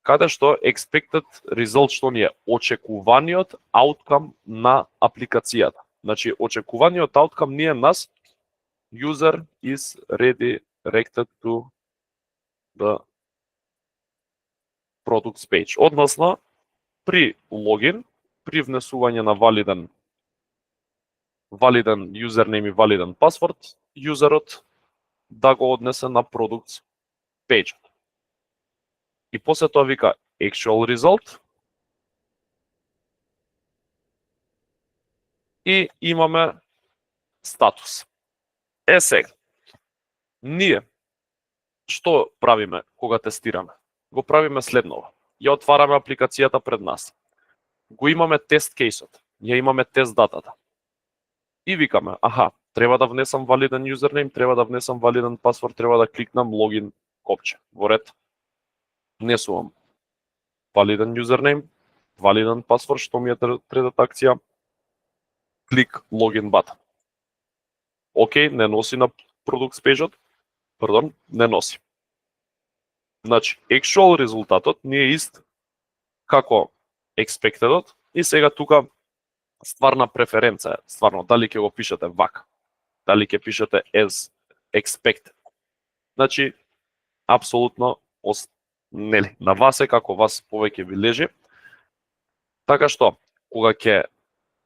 S2: каде што expected result што ни е очекуваниот outcome на апликацијата. Значи, очекуваниот outcome ни е нас user is redirected to the products page. Односно, при логин, при внесување на валиден username и валиден password, юзерот да го однесе на products page. И после тоа вика actual result и имаме статус. Сега, ние што правиме кога тестираме? Го правиме следново. Ја отвараме апликацијата пред нас. Го имаме тест кейсот, ја имаме тест датата. И викаме, треба да внесам валиден username, треба да внесам валиден пасворд, треба да кликнам логин копче. Во ред, внесувам валиден username, валиден пасворд, што ми е третата акција, клик логин button. Океј, не носи на products page-от, не носи. Значи, actual резултатот не е ист како expected-от и сега тука стварна преференца, стварно, дали ќе го пишете вака, дали ќе пишете as expected. Значи, апсолутно, нели, на вас е како вас повеќе ви лежи. Така што, кога ќе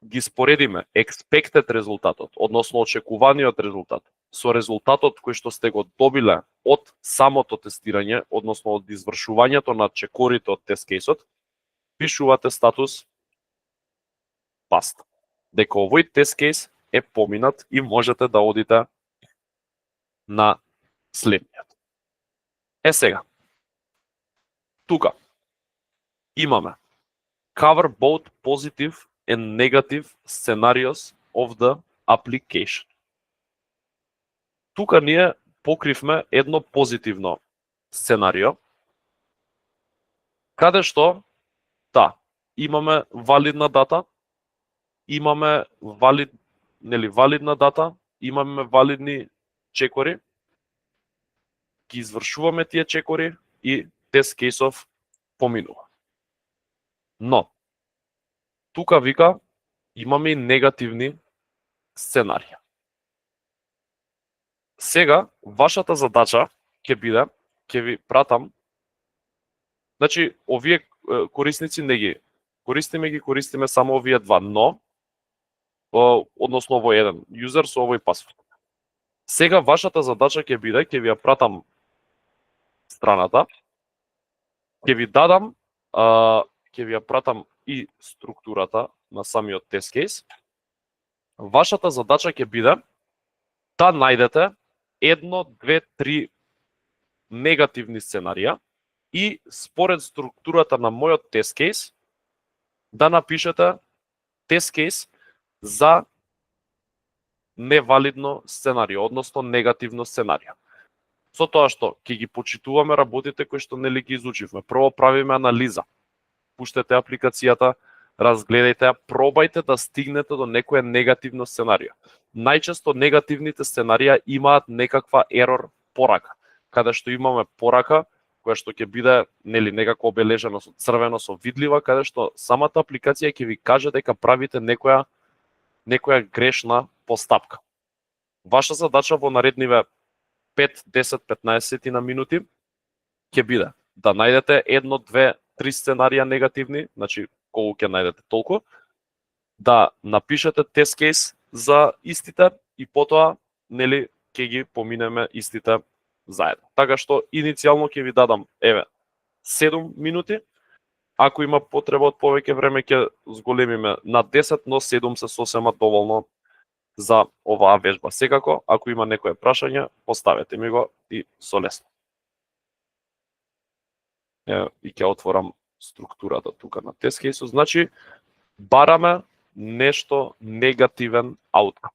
S2: ги споредиме expected резултатот, односно очекуваниот резултат, со резултатот кој што сте го добиле од самото тестирање, односно од извршувањето на чекорите од тест кейсот, пишувате статус past. Дека овој тест кейс е поминат и можете да одите на следниот. Сега, тука имаме cover both positive and negative scenarios of the application. Тука ние покривме едно позитивно сценарио, каде што, имаме валидна дата, имаме валидна дата, имаме валидни чекори, ги извршуваме тие чекори и тест кейсов поминува. Но, тука вика, имаме и негативни сценарија. Сега, вашата задача ќе биде, ќе ви пратам, значи, овие корисници не ги користиме само овие два, но, односно овој еден юзер со овој пасворд. Сега, вашата задача ќе биде, ќе ви ја пратам страната, ќе ви дадам, ќе ви ја пратам и структурата на самиот тест кейс. Вашата задача ќе биде да најдете 1, 2, 3 негативни сценарија и според структурата на мојот тест кейс да напишете тест кейс за невалидно сценарио, односно негативно сценарио. Со тоа што ќе ги почитуваме работите кои што нели ги изучивме. Прво правиме анализа. Пуштете апликацијата, разгледајте ја, пробајте да стигнете до некое негативно сценарио. Најчесто негативните сценарија имаат некаква ерор порака. Каде што имаме порака, која што ќе биде нели некако обележено со црвено, со видлива, каде што самата апликација ќе ви каже дека правите некоја грешна постапка. Ваша задача во наредниве 5, 10, 15 на минути ќе биде да најдете 1, 2, 3 сценарија негативни, значи колку ќе најдете толку, да напишете тест кейс за истите и потоа нели ќе ги поминеме истите заедно. Така што иницијално ќе ви дадам 7 минути. Ако има потреба од повеќе време ќе зголемиме на 10, но 7 се сосема доволно за оваа вежба. Секако, ако има некое прашање, поставете ми го и со лесно. И ќе отворам структурата тука на тест кейсот. Значи, бараме нешто негативен ауткам.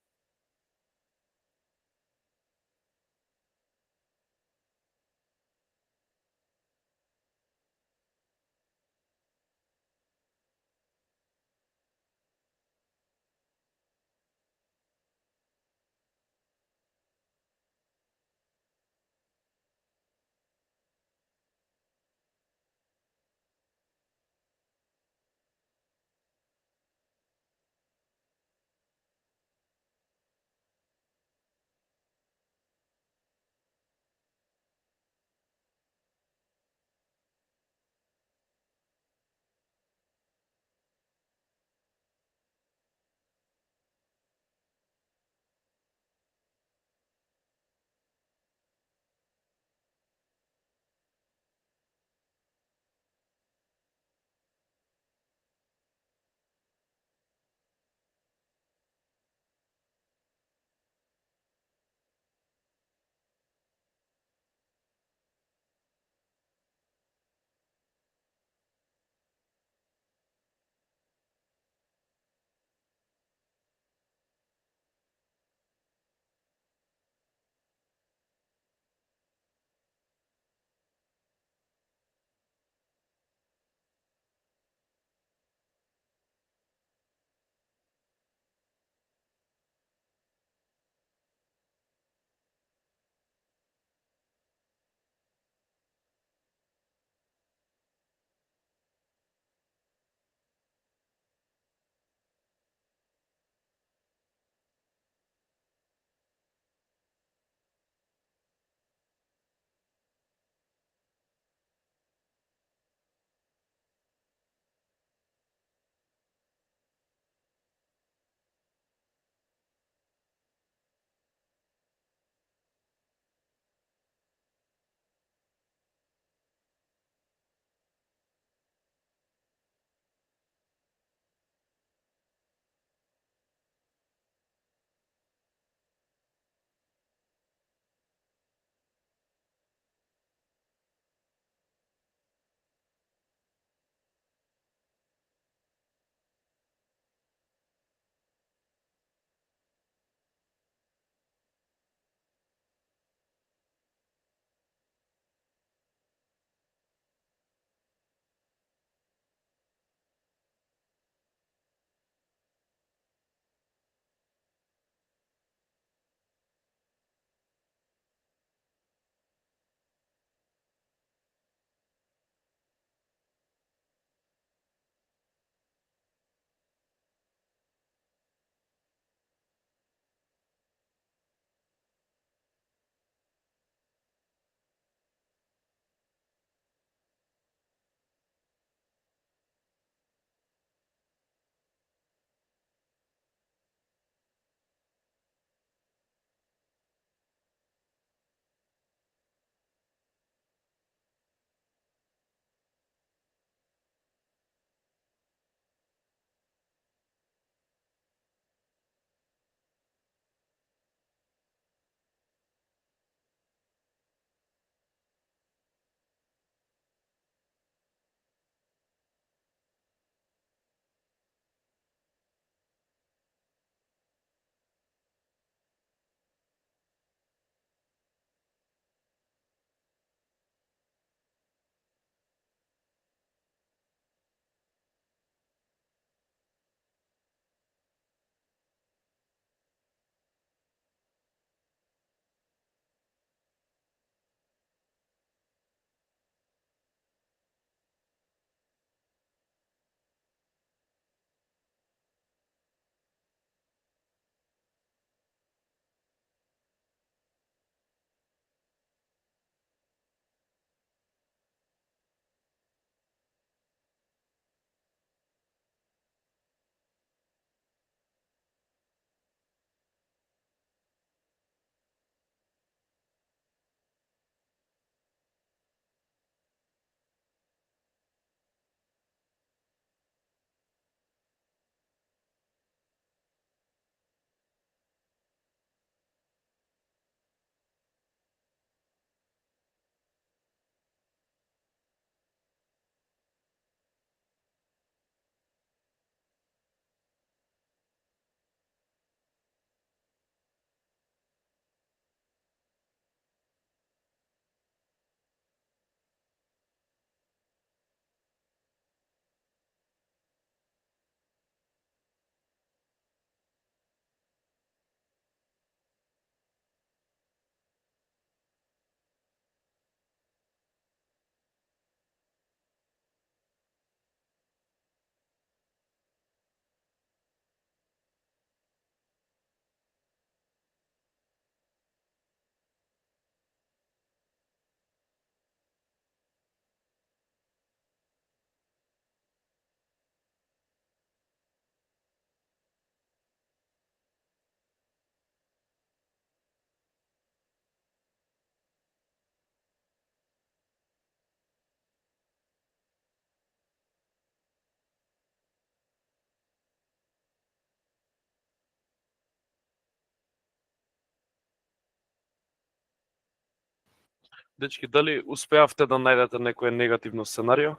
S2: Дечки, дали успеавте да најдете некое негативно сценарио?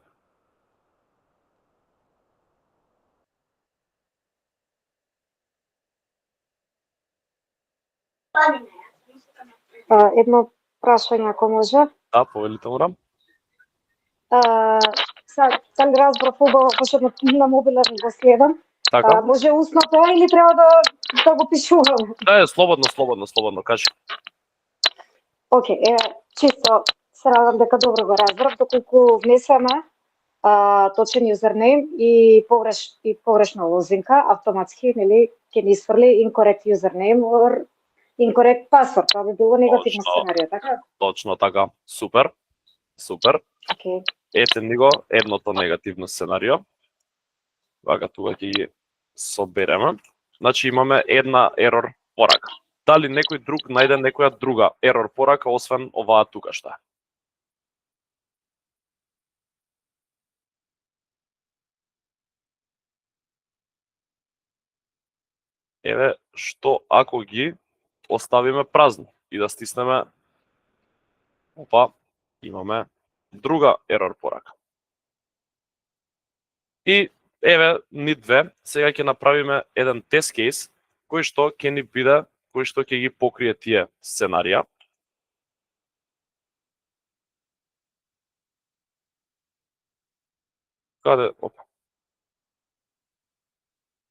S3: Едно прашање, ако може.
S2: Да, повелите морам.
S3: Сега разбрав убаво, пошто на мобилен го следам.
S2: Така.
S3: Може усно тоа или треба да го пишувам?
S2: Да, слободно, кажи.
S3: Океј, чисто се радам дека добро го разбрав, доколку внесеме точен юзернейм и погрешна лозинка, автоматски, нели, ќе ни исфрли incorrect username or incorrect password. Тоа би било негативно сценарио, така?
S2: Точно така. Супер.
S3: Океј.
S2: Ете ни го едното негативно сценарио. Вака тука ќе ги собереме. Значи имаме една ерор порака. Дали некој друг најде некоја друга ерор порака освен оваа тукашта? Еве што ако ги оставиме празни и да стиснеме, опа, имаме друга ерор порака. И еве ни две, сега ќе направиме еден тест кейс кој што ќе ни биде, кој што ќе ги покрие тие сценарија.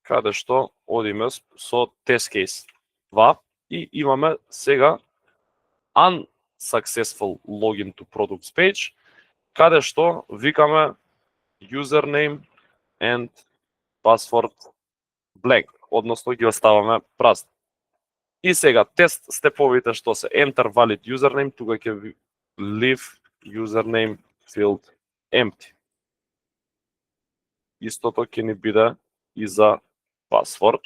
S2: Каде што одиме со тест кейс 2 и имаме сега unsuccessful login to products page, каде што викаме username and password blank, односно ги оставаме празни. И сега тест степовите што се enter valid username, тука ќе leave username field empty. Истото ќе ни биде и за password.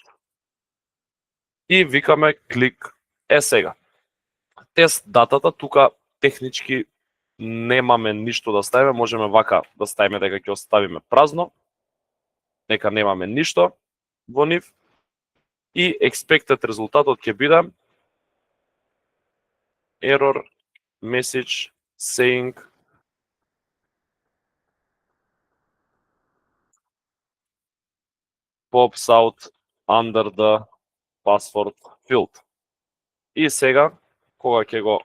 S2: И викаме клик. Сега. Тест датата, тука технички немаме ништо да ставиме, можеме вака да ставиме дека ќе оставиме празно. Нека немаме ништо во нив. И expected резултатот ќе биде error message saying pops out under the password field. И сега, кога ќе го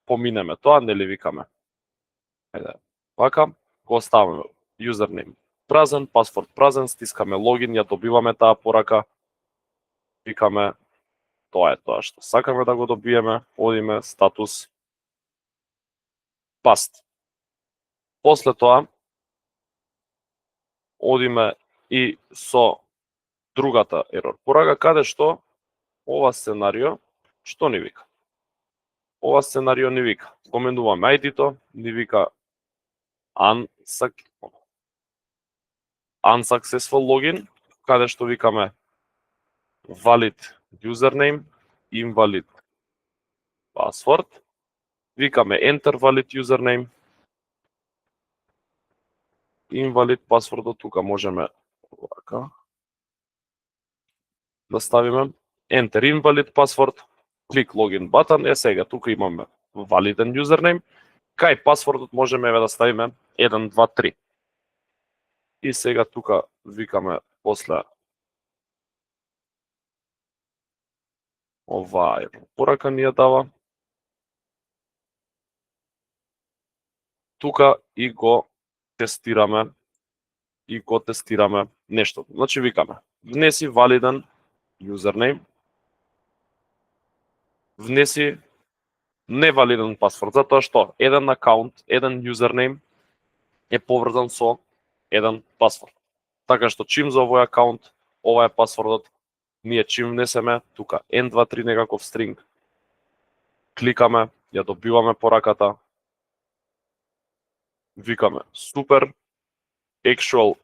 S2: поминеме тоа, нели викаме. Вака, го оставаме username празен, password празен, стискаме логин, ја добиваме таа порака, викаме тоа е тоа што сакаме да го добиеме, одиме статус past. После тоа, одиме и со другата ерор порака, каде што ова сценарио, што ни вика? Ова сценарио ни вика, поменуваме ID-то, ни вика unsuccessful login, каде што викаме valid username, invalid password, викаме enter valid username, invalid password, тука можеме вака да ставиме enter invalid password, клик login button, сега тука имаме validен username, кај пасвордот можеме да ставиме 1, 2, 3. И сега тука викаме после оваа порака ни ја дава. Тука и го тестираме нешто. Значи викаме внеси валиден username, внеси невалиден пасворд, затоа што еден акаунт, еден username е поврзан со еден пасворд. Така што чим за овој акаунт, ова е пасвордот, ние чим внесеме тука N23 некаков стринг, кликаме, ја добиваме пораката, викаме супер, actual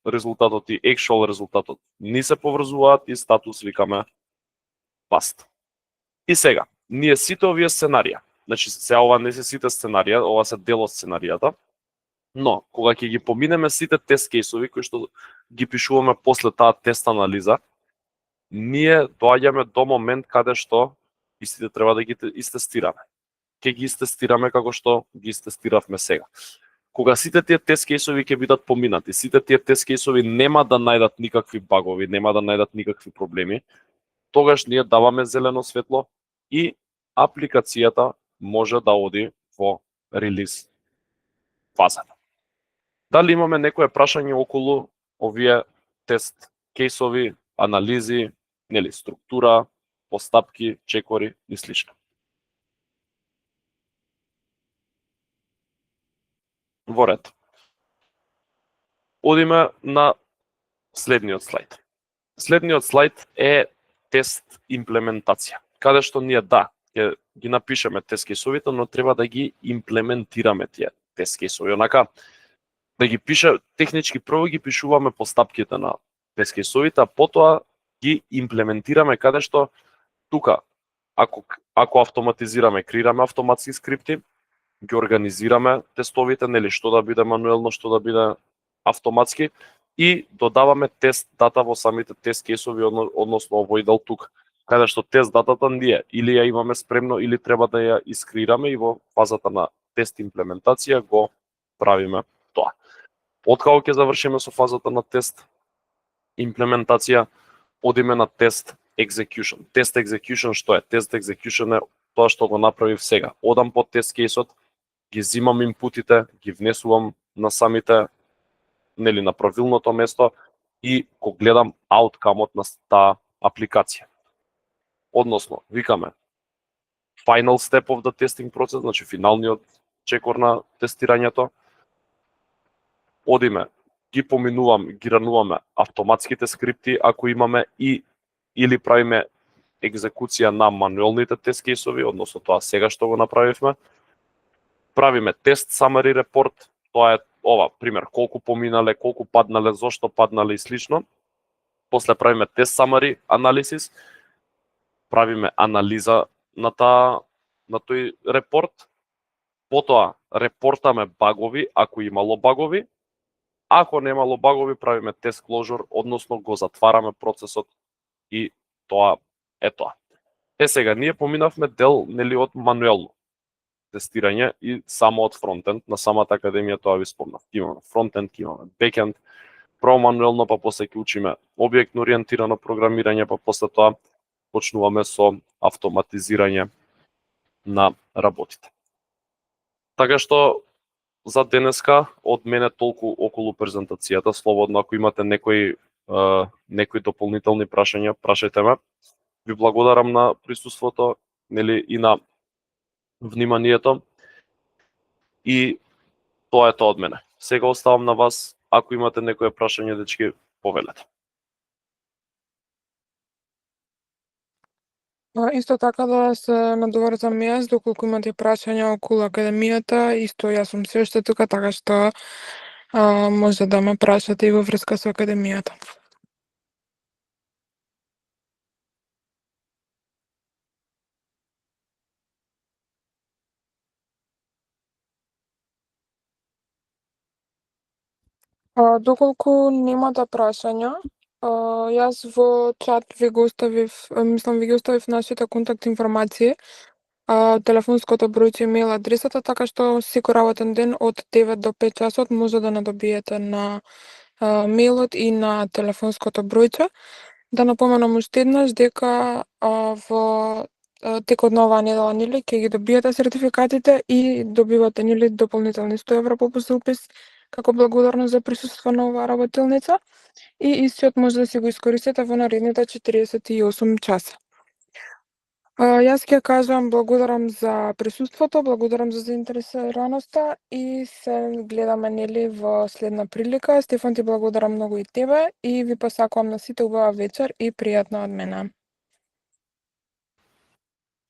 S2: резултатот ни се поврзуваат и статус викаме past. И сега, ние сите овие сценарија, значи сега ова не се сите сценарија, ова се дел од сценаријата, но кога ќе ги поминеме сите тест кейсови кои што ги пишуваме после таа тест анализа, ние доаѓаме до момент каде што Истите треба да ги истестираме. Ќе ги истестираме како што ги истестиравме сега. Кога сите тие тест кейсови ќе бидат поминати, сите тие тест кейсови нема да најдат никакви багови, нема да најдат никакви проблеми, тогаш ние даваме зелено светло и апликацијата може да оди во релиз фазата. Дали имаме некое прашање околу овие тест кейсови, анализи, нели, структура, постапки, чекори и слично? Во ред. Одиме на следниот слайд. Следниот слайд е тест имплементација. Каде што ние ќе ги напишеме тест кейсовите, но треба да ги имплементираме тие тест кейсови. Онака, да ги пише, технички прво ги пишуваме постапките на тест кейсовите, а потоа ги имплементираме каде што тука, ако автоматизираме, креираме автоматски скрипти, ги организираме тестовите, нели, што да биде мануелно, што да биде автоматски, и додаваме тест дата во самите тест кейсови, односно овој дел тук, каде што тест датата ние или ја имаме спремно, или треба да ја искреираме, и во фазата на тест имплементација го правиме тоа. Откако ќе завршиме со фазата на тест имплементација, одиме на тест execution. Тест execution што е? Тест execution е тоа што го направив сега. Одам по тест кейсот, ги зимам инпутите, ги внесувам на самите, нели, на правилното место, и го гледам ауткамот на таа апликација. Односно, викаме final step of the testing process, значи финалниот чекор на тестирањето. Одиме, ги рануваме автоматските скрипти, ако имаме, или правиме екзекуција на мануелните тест кейсови, односно тоа сега што го направивме. Правиме тест summary report, тоа е ова, пример, колку поминале, колку паднале, зошто паднале и слично. После правиме тест summary analysis, правиме анализа на тој репорт, потоа репортаме багови, ако имало багови, ако немало багови, правиме тест closure, односно го затвараме процесот, и тоа е тоа. Сега, ние поминавме дел, нели, од мануелно тестирање и само од фронтенд, на самата академија тоа ви спомнав. Имаме фронтенд, имаме бекенд, прво мануелно, па после ќе учиме објектно ориентирано програмирање, па после тоа почнуваме со автоматизирање на работите. Така што за денеска од мене толку околу презентацијата. Слободно, ако имате некои дополнителни прашања, прашајте ме. Ви благодарам на присуството, нели, и на вниманието. И тоа е тоа од мене. Сега оставам на вас, ако имате некое прашање, дечки, повелете.
S1: Исто така да се надоврзам јас, доколку имате прашања околу академијата, исто јас сум се уште тука, така што може да ме прашате и во врска со академијата. Доколку немате прашања, јас во чат ви ги оставив нашите контакт информации, телефонското бројче, имейл адресата, така што секој работен ден од 9 до 5 часот може да не добиете на мејлот и на телефонското бројче. Да напоменам уште еднаш дека во текот на оваа недела, нели, ќе ги добиете сертификатите и добивате, нели, дополнителни 100 евра попуст за упис како благодарност за присуство на оваа работилница, и истиот може да си го искористите во наредните 48 часа. Јас ќе кажам благодарам за присуството, благодарам за заинтересираноста и се гледаме, нели, во следна прилика. Стефан, ти благодарам многу и тебе, и ви посакувам на сите убава вечер и пријатно од мене.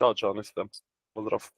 S2: Чао, чао, не сте. Поздрав.